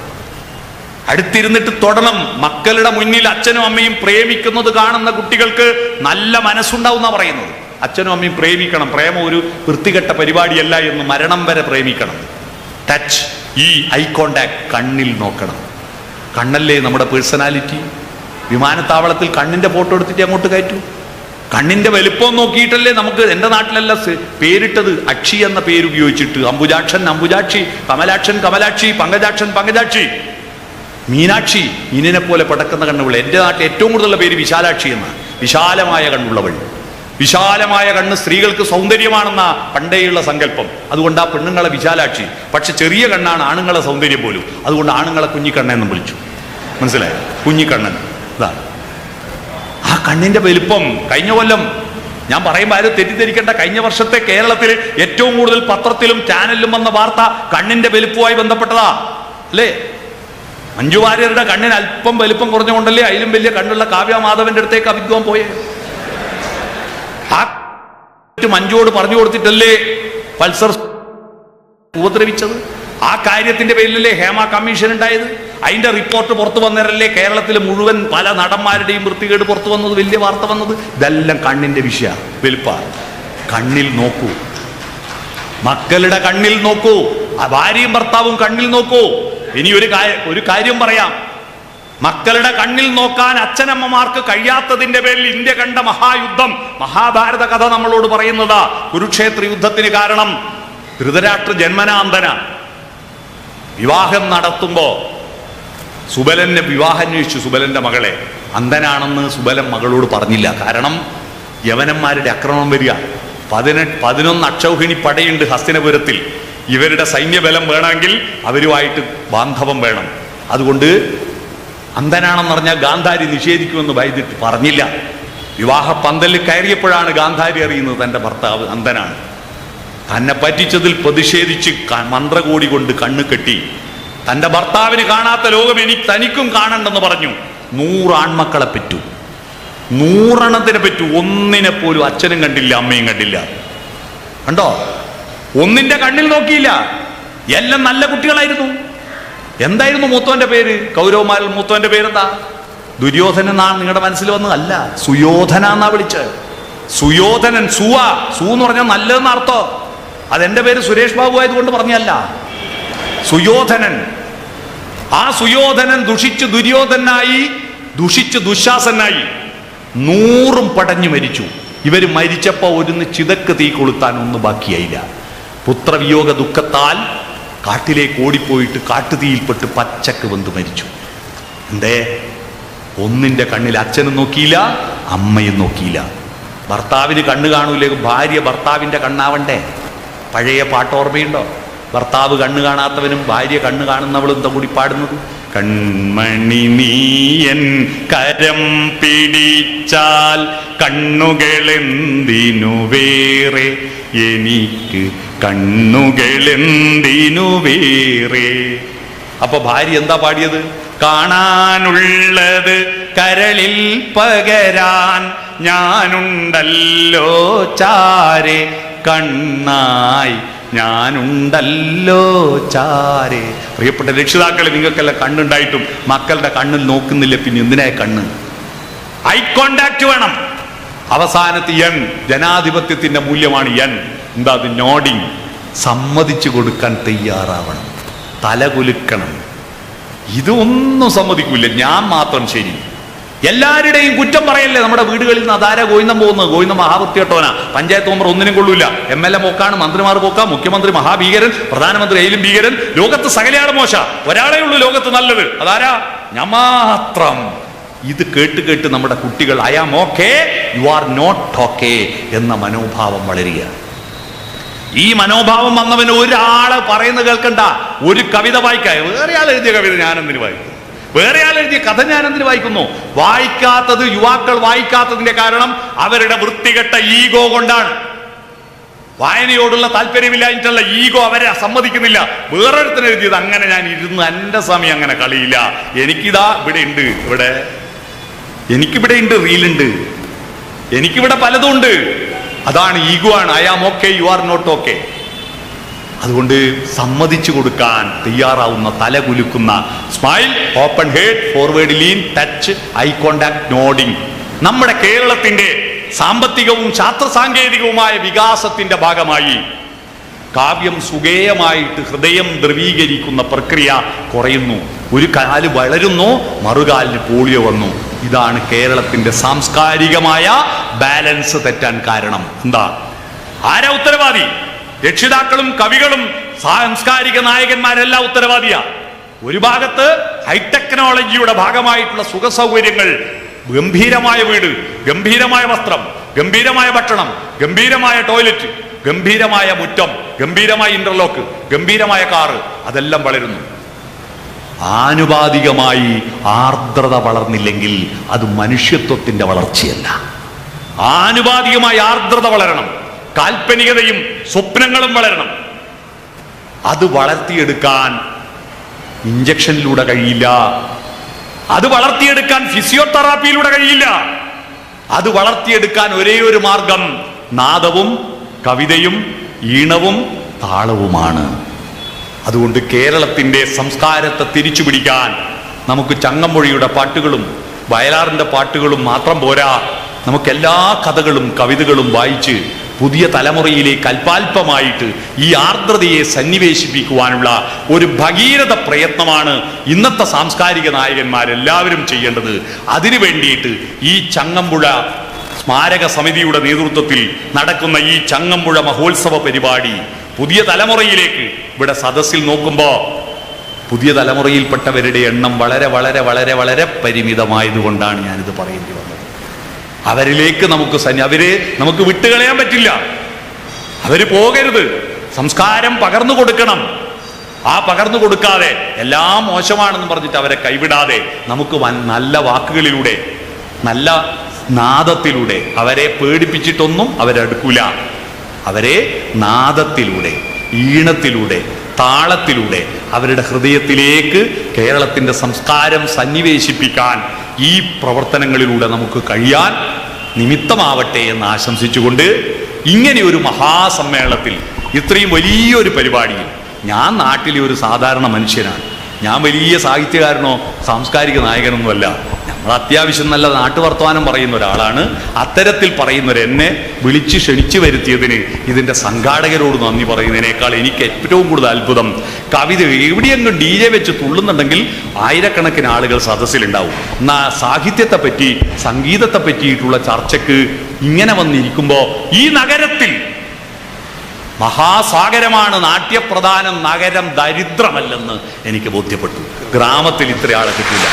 അടുത്തിരുന്നിട്ട് തൊടണം. മക്കളുടെ മുന്നിൽ അച്ഛനും അമ്മയും പ്രേമിക്കുന്നത് കാണുന്ന കുട്ടികൾക്ക് നല്ല മനസ്സുണ്ടാവും എന്നാ പറയുന്നത്. അച്ഛനും അമ്മയും പ്രേമിക്കണം. പ്രേമം ഒരു വൃത്തികെട്ട പരിപാടിയല്ല എന്ന് മരണം വരെ പ്രേമിക്കണം. ടച്ച്, ഈ ഐ കോണ്ടാക്ട്, കണ്ണിൽ നോക്കണം. കണ്ണല്ലേ നമ്മുടെ പേഴ്സണാലിറ്റി. വിമാനത്താവളത്തിൽ കണ്ണിന്റെ ഫോട്ടോ എടുത്തിട്ട് അങ്ങോട്ട് കയറ്റൂ. കണ്ണിന്റെ വലുപ്പം നോക്കിയിട്ടല്ലേ നമുക്ക്. എൻ്റെ നാട്ടിലല്ല പേരിട്ടത്, അക്ഷി എന്ന പേര് ഉപയോഗിച്ചിട്ട്. അംബുജാക്ഷൻ അംബുജാക്ഷി, കമലാക്ഷൻ കമലാക്ഷി, പങ്കജാക്ഷൻ പങ്കജാക്ഷി, മീനാക്ഷി, മീനിനെ പോലെ പടക്കുന്ന കണ്ണുകൾ. എൻ്റെ നാട്ടിൽ ഏറ്റവും കൂടുതലുള്ള പേര് വിശാലാക്ഷി എന്നാണ്. വിശാലമായ കണ്ണുള്ളവൾ. വിശാലമായ കണ്ണ് സ്ത്രീകൾക്ക് സൗന്ദര്യമാണെന്ന പണ്ടേയുള്ള സങ്കല്പം. അതുകൊണ്ട് ആ പെണ്ണുങ്ങളെ വിശാലാക്ഷി. പക്ഷെ ചെറിയ കണ്ണാണ് ആണുങ്ങളെ സൗന്ദര്യം പോലും. അതുകൊണ്ട് ആണുങ്ങളെ കുഞ്ഞിക്കണ്ണെന്നും വിളിച്ചു. മനസ്സിലായോ? കുഞ്ഞിക്കണ്ണൻ. ഇതാണ് ആ കണ്ണിന്റെ വലുപ്പം. കഴിഞ്ഞ കൊല്ലം, ഞാൻ പറയുമ്പോൾ ആരും തെറ്റിദ്ധരിക്കേണ്ട, കഴിഞ്ഞ വർഷത്തെ കേരളത്തിൽ ഏറ്റവും കൂടുതൽ പത്രത്തിലും ചാനലിലും വന്ന വാർത്ത കണ്ണിന്റെ വലുപ്പവുമായി ബന്ധപ്പെട്ടതാ, അല്ലേ? മഞ്ജു വാര്യരുടെ കണ്ണിന് അല്പം വലുപ്പം കുറഞ്ഞുകൊണ്ടല്ലേ അതിലും വലിയ കണ്ണുള്ള കാവ്യ മാധവന്റെ അടുത്തേക്ക് അഭിദ്വാൻ പോയേ. ആ മഞ്ജുവോട് പറഞ്ഞു കൊടുത്തിട്ടല്ലേ പൾസർ ഉപദ്രവിച്ചത്? ആ കാര്യത്തിന്റെ പേരിലല്ലേ ഹേമ കമ്മീഷൻ ഉണ്ടായത്? അതിന്റെ റിപ്പോർട്ട് പുറത്തു വന്നേരല്ലേ കേരളത്തിൽ മുഴുവൻ പല നടന്മാരുടെയും വൃത്തികേട് പുറത്തു വന്നത്, വലിയ വാർത്ത വന്നത്? ഇതെല്ലാം കണ്ണിന്റെ വിഷയ വലുപ്പ. കണ്ണിൽ നോക്കൂ, മക്കളുടെ കണ്ണിൽ നോക്കൂ, ഭാര്യയും ഭർത്താവും കണ്ണിൽ നോക്കൂ. ഇനി ഒരു കാര്യം പറയാം. മക്കളുടെ കണ്ണിൽ നോക്കാൻ അച്ഛനമ്മമാർക്ക് കഴിയാത്തതിന്റെ പേരിൽ ഇന്ത്യ കണ്ട മഹായുദ്ധം, മഹാഭാരത കഥ നമ്മളോട് പറയുന്നതാ. കുരുക്ഷേത്ര യുദ്ധത്തിന് കാരണം ധൃതരാഷ്ട്ര ജന്മനാന്തന. വിവാഹം നടത്തുമ്പോ സുബലന്റെ വിവാഹം അന്വേഷിച്ചു, സുബലന്റെ മകളെ. അന്ധനാണെന്ന് സുബലൻ മകളോട് പറഞ്ഞില്ല. കാരണം യവനന്മാരുടെ ആക്രമണം വരിക. 11 അക്ഷൗഹിണി പടയുണ്ട് ഹസ്തിനപുരത്തിൽ. ഇവരുടെ സൈന്യബലം വേണമെങ്കിൽ അവരുമായിട്ട് ബാന്ധവം വേണം. അതുകൊണ്ട് അന്ധനാണെന്ന് പറഞ്ഞാൽ ഗാന്ധാരി നിഷേധിക്കുമെന്ന് ഭയന്നിട്ട് പറഞ്ഞില്ല. വിവാഹ പന്തലിൽ കയറിയപ്പോഴാണ് ഗാന്ധാരി അറിയുന്നത് തൻ്റെ ഭർത്താവ് അന്ധനാണ്. തന്നെ പറ്റിച്ചതിൽ പ്രതിഷേധിച്ച് മന്ത്രകോടി കൊണ്ട് കണ്ണ് കെട്ടി. തൻ്റെ ഭർത്താവിന് കാണാത്ത ലോകം തനിക്കും കാണണ്ടെന്ന് പറഞ്ഞു. 100 ആൺമക്കളെ പെറ്റു. 100 എണ്ണത്തിനെ പെറ്റു. ഒന്നിനെ പോലും അച്ഛനും കണ്ടില്ല, അമ്മയും കണ്ടില്ല. കണ്ടോ? ഒന്നിന്റെ കണ്ണിൽ നോക്കിയില്ല. എല്ലാം നല്ല കുട്ടികളായിരുന്നു. എന്തായിരുന്നു മൂത്തോന്റെ പേര്? കൗരവന്മാരിൽ മൂത്തോന്റെ പേരെന്താ? ദുര്യോധനൻ എന്നാണ് നിങ്ങളുടെ മനസ്സിൽ വന്നത്? അല്ല, സുയോധന എന്നാ വിളിച്ചത്. സുയോധനൻ. സു എന്ന് പറഞ്ഞാൽ നല്ലതെന്ന് അർത്ഥം. അതെന്റെ പേര് സുരേഷ് ബാബു ആയതുകൊണ്ട് പറഞ്ഞല്ല. സുയോധനൻ. ആ സുയോധനൻ ദുഷിച്ച് ദുര്യോധനായി, ദുഷിച്ച് ദുശാസനായി. 100 പടഞ്ഞു മരിച്ചു. ഇവർ മരിച്ചപ്പോൾ ഒരു ചിതക്ക് തീ കൊളുത്താൻ ഒന്നും ബാക്കിയായില്ല. പുത്രവിയോഗ ദുഃഖത്താൽ കാട്ടിലേക്ക് ഓടിപ്പോയിട്ട് കാട്ടുതീയിൽപ്പെട്ട് പച്ചക്ക് വെന്ത് മരിച്ചു. എന്തേ? ഒന്നിന്റെ കണ്ണിൽ അച്ഛനും നോക്കിയില്ല, അമ്മയും നോക്കിയില്ല. ഭർത്താവിന് കണ്ണ് കാണൂലേ, ഭാര്യ ഭർത്താവിന്റെ കണ്ണാവണ്ടേ? പഴയ പാട്ട് ഓർമ്മയുണ്ടോ? ഭർത്താവ് കണ്ണ് കാണാത്തവനും ഭാര്യ കണ്ണ് കാണുന്നവളും എന്താ കൂടി പാടുന്നത്? കൺമണി നീയൻ കരം പിടിച്ചാൽ കണ്ണുകളെന്തിനു വേറെ, എനിക്ക് കണ്ണുകളെന്തിനു വേറെ. അപ്പൊ ഭാര്യ എന്താ പാടിയത്? കാണാനുള്ളത് കരളിൽ പകരാൻ ഞാനുണ്ടല്ലോ ചാരെ, കണ്ണായി ഞാനുണ്ടല്ലോ ചാരെ. പ്രിയപ്പെട്ട രക്ഷിതാക്കളെ, നിങ്ങൾക്കെല്ലാം കണ്ണുണ്ടായിട്ടും മക്കളുടെ കണ്ണിൽ നോക്കുന്നില്ല, പിന്നെ എന്തിനാ കണ്ണ്? ഐ കോണ്ടാക്ട് വേണം. അവസാനത്തെ എൻ, ജനാധിപത്യത്തിന്റെ മൂല്യമാണ് എൻ. എന്താ അത്? നോഡിങ്. സമ്മതിച്ചു കൊടുക്കാൻ തയ്യാറാവണം, തലകുലുക്കണം. ഇതൊന്നും സമ്മതിക്കൂല, ഞാൻ മാത്രം ശരി. എല്ലാവരുടെയും കുറ്റം പറയല്ലേ. നമ്മുടെ വീടുകളിൽ നിന്ന് അതാര ഗോവിന്ദം പോകുന്നത്? ഗോവിന്ദ മഹാവൃത്തിയോട്ടോനാ, പഞ്ചായത്ത് മെമ്പർ ഒന്നിനും കൊള്ളൂല, MLA പോക്കാണ്, മന്ത്രിമാർ പോക്കാം, മുഖ്യമന്ത്രി മഹാഭീകരൻ, പ്രധാനമന്ത്രി അതിലും ഭീകരൻ. ലോകത്ത് സകലയാൾ മോശ, ഒരാളേ ഉള്ളൂ ലോകത്ത് നല്ലത്. അതാരാ? ഞാൻ മാത്രം. ഇത് കേട്ട് കേട്ട് നമ്മുടെ കുട്ടികൾ I am okay, you are not okay എന്ന മനോഭാവം വളരുക. ഈ മനോഭാവം വന്നവന് ഒരാള് പറയുന്നത് കേൾക്കണ്ട. ഒരു കവിത വായിക്കാ, വേറെ ആൾ എഴുതിയ കവിത ഞാനെന്തിനു വായിക്കും? വേറെ ആൾ എഴുതിയ കഥ ഞാനെന്തിനു വായിക്കുന്നു? വായിക്കാത്തത്, യുവാക്കൾ വായിക്കാത്തതിന്റെ കാരണം അവരുടെ വൃത്തികെട്ട ഈഗോ കൊണ്ടാണ്. വായനയോടുള്ള താല്പര്യമില്ലാഞ്ഞിട്ടുള്ള ഈഗോ അവരെ സമ്മതിക്കുന്നില്ല. വേറൊരുത്തിന് എഴുതിയത് അങ്ങനെ ഞാൻ ഇരുന്ന് എൻ്റെ സമയം അങ്ങനെ കളിയില്ല, എനിക്കിതാ ഇവിടെ ഉണ്ട്, എനിക്കിവിടെ ഉണ്ട്, റീലുണ്ട്, എനിക്കിവിടെ പലതും ഉണ്ട്. അതാണ് ഈഗോ ആണ്. I am okay, you are not okay. അതുകൊണ്ട് സമ്മതിച്ചു കൊടുക്കാൻ തയ്യാറാവുന്ന, തലകുലുക്കുന്ന, smile, open head, forward lean, touch, eye contact, nodding. നമ്മുടെ കേരളത്തിന്റെ സാമ്പത്തികവും ശാസ്ത്ര സാങ്കേതികവുമായ വികാസത്തിന്റെ ഭാഗമായി കാവ്യം സുഗേയമായിട്ട് ഹൃദയം ദ്രവീകരിക്കുന്ന പ്രക്രിയ കുറയുന്നു. ഒരു കാല് വളരുന്നു, മറുകാലിന് പോളിയോ വന്നു. ഇതാണ് കേരളത്തിന്റെ സാംസ്കാരികമായ ബാലൻസ് തെറ്റാൻ കാരണം. എന്താ? ആരാ ഉത്തരവാദി? രക്ഷിതാക്കളും കവികളും സാംസ്കാരിക നായകന്മാരെല്ലാം ഉത്തരവാദിയാ. ഒരു ഭാഗത്ത് ഹൈടെക്നോളജിയുടെ ഭാഗമായിട്ടുള്ള സുഖ സൗകര്യങ്ങൾ, ഗംഭീരമായ വീട്, ഗംഭീരമായ വസ്ത്രം, ഗംഭീരമായ ഭക്ഷണം, ഗംഭീരമായ ടോയ്ലറ്റ്, ഗംഭീരമായ മുറ്റം, ഗംഭീരമായ ഇന്റർലോക്ക്, ഗംഭീരമായ കാറ്, അതെല്ലാം വളരുന്നു. ആനുപാതികമായി ആർദ്രത വളർന്നില്ലെങ്കിൽ അത് മനുഷ്യത്വത്തിന്റെ വളർച്ചയല്ല. ആനുപാതികമായി ആർദ്രത വളരണം, കാൽപ്പനികതയും സ്വപ്നങ്ങളും വളരണം. അത് വളർത്തിയെടുക്കാൻ ഇഞ്ചക്ഷനിലൂടെ കഴിയില്ല, അത് വളർത്തിയെടുക്കാൻ ഫിസിയോതെറാപ്പിയിലൂടെ കഴിയില്ല. അത് വളർത്തിയെടുക്കാൻ ഒരേ ഒരു മാർഗം നാദവും കവിതയും ഈണവും താളവുമാണ്. അതുകൊണ്ട് കേരളത്തിന്റെ സംസ്കാരത്തെ തിരിച്ചു പിടിക്കാൻ നമുക്ക് ചങ്ങമ്പുഴയുടെ പാട്ടുകളും വയലാറിന്റെ പാട്ടുകളും മാത്രം പോരാ. നമുക്കെല്ലാ കഥകളും കവിതകളും വായിച്ച് പുതിയ തലമുറയിലേക്ക് അല്പാൽപമായിട്ട് ഈ ആർദ്രതയെ സന്നിവേശിപ്പിക്കുവാനുള്ള ഒരു ഭഗീരഥ പ്രയത്നമാണ് ഇന്നത്തെ സാംസ്കാരിക നായകന്മാരെല്ലാവരും ചെയ്യേണ്ടത്. അതിനു വേണ്ടിയിട്ട് ഈ ചങ്ങമ്പുഴ സ്മാരക സമിതിയുടെ നേതൃത്വത്തിൽ നടക്കുന്ന ഈ ചങ്ങമ്പുഴ മഹോത്സവ പരിപാടി പുതിയ തലമുറയിലേക്ക്, ഇവിടെ സദസ്സിൽ നോക്കുമ്പോൾ പുതിയ തലമുറയിൽപ്പെട്ടവരുടെ എണ്ണം വളരെ വളരെ വളരെ വളരെ പരിമിതമായതുകൊണ്ടാണ് ഞാനിത് പറയേണ്ടി വന്നത്. അവരിലേക്ക് അവരെ നമുക്ക് വിട്ടുകളയാൻ പറ്റില്ല. അവര് പോകരുത്. സംസ്കാരം പകർന്നു കൊടുക്കണം. ആ പകർന്നു കൊടുക്കാതെ എല്ലാം മോശമാണെന്ന് പറഞ്ഞിട്ട് അവരെ കൈവിടാതെ നമുക്ക് നല്ല വാക്കുകളിലൂടെ, നല്ല നാദത്തിലൂടെ, അവരെ പേടിപ്പിച്ചിട്ടൊന്നും അവരെടുക്കൂല. അവരെ നാദത്തിലൂടെ, ഈണത്തിലൂടെ, താളത്തിലൂടെ അവരുടെ ഹൃദയത്തിലേക്ക് കേരളത്തിന്റെ സംസ്കാരം സന്നിവേശിപ്പിക്കാൻ ഈ പ്രവർത്തനങ്ങളിലൂടെ നമുക്ക് കഴിയാൻ നിമിത്തമാവട്ടെ എന്ന് ആശംസിച്ചുകൊണ്ട്, ഇങ്ങനെ ഒരു മഹാസമ്മേളനത്തിൽ, ഇത്രയും വലിയൊരു പരിപാടിയിൽ, ഞാൻ നാട്ടിലെ ഒരു സാധാരണ മനുഷ്യനാണ്. ഞാൻ വലിയ സാഹിത്യകാരനോ സാംസ്കാരിക നായകനൊന്നുമല്ല. നമ്മൾ അത് അത്യാവശ്യം നല്ല നാട്ടുവർത്തമാനം പറയുന്ന ഒരാളാണ്. അത്തരത്തിൽ പറയുന്നവർ എന്നെ വിളിച്ച് ക്ഷണിച്ചു വരുത്തിയതിന് ഇതിന്റെ സംഘാടകരോട് നന്ദി പറയുന്നതിനേക്കാൾ എനിക്ക് ഏറ്റവും കൂടുതൽ അത്ഭുതം, കവിത എവിടെയെങ്കിലും DJ വെച്ച് തുള്ളുന്നുണ്ടെങ്കിൽ ആയിരക്കണക്കിന് ആളുകൾ സദസ്സിലുണ്ടാവും. എന്നാ സാഹിത്യത്തെ പറ്റി സംഗീതത്തെ പറ്റിയിട്ടുള്ള ചർച്ചയ്ക്ക് ഇങ്ങനെ വന്നിരിക്കുമ്പോ ഈ നഗരത്തിൽ മഹാസാഗരമാണ് നാട്യപ്രധാനം, നഗരം ദരിദ്രമല്ലെന്ന് എനിക്ക് ബോധ്യപ്പെട്ടു. ഗ്രാമത്തിൽ ഇത്ര ആളെ കിട്ടില്ല.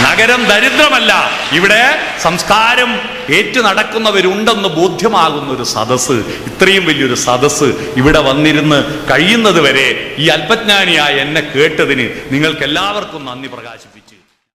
നഗരം ദരിദ്രമല്ല, ഇവിടെ സംസ്കാരം ഏറ്റു നടക്കുന്നവരുണ്ടെന്ന് ബോധ്യമാകുന്ന ഒരു സദസ്സ്, ഇത്രയും വലിയൊരു സദസ്സ് ഇവിടെ വന്നിരുന്ന് കഴിയുന്നത് വരെ ഈ അല്പജ്ഞാനിയായ എന്നെ കേട്ടതിന് നിങ്ങൾക്ക് എല്ലാവർക്കും നന്ദി പ്രകാശിപ്പിച്ചു.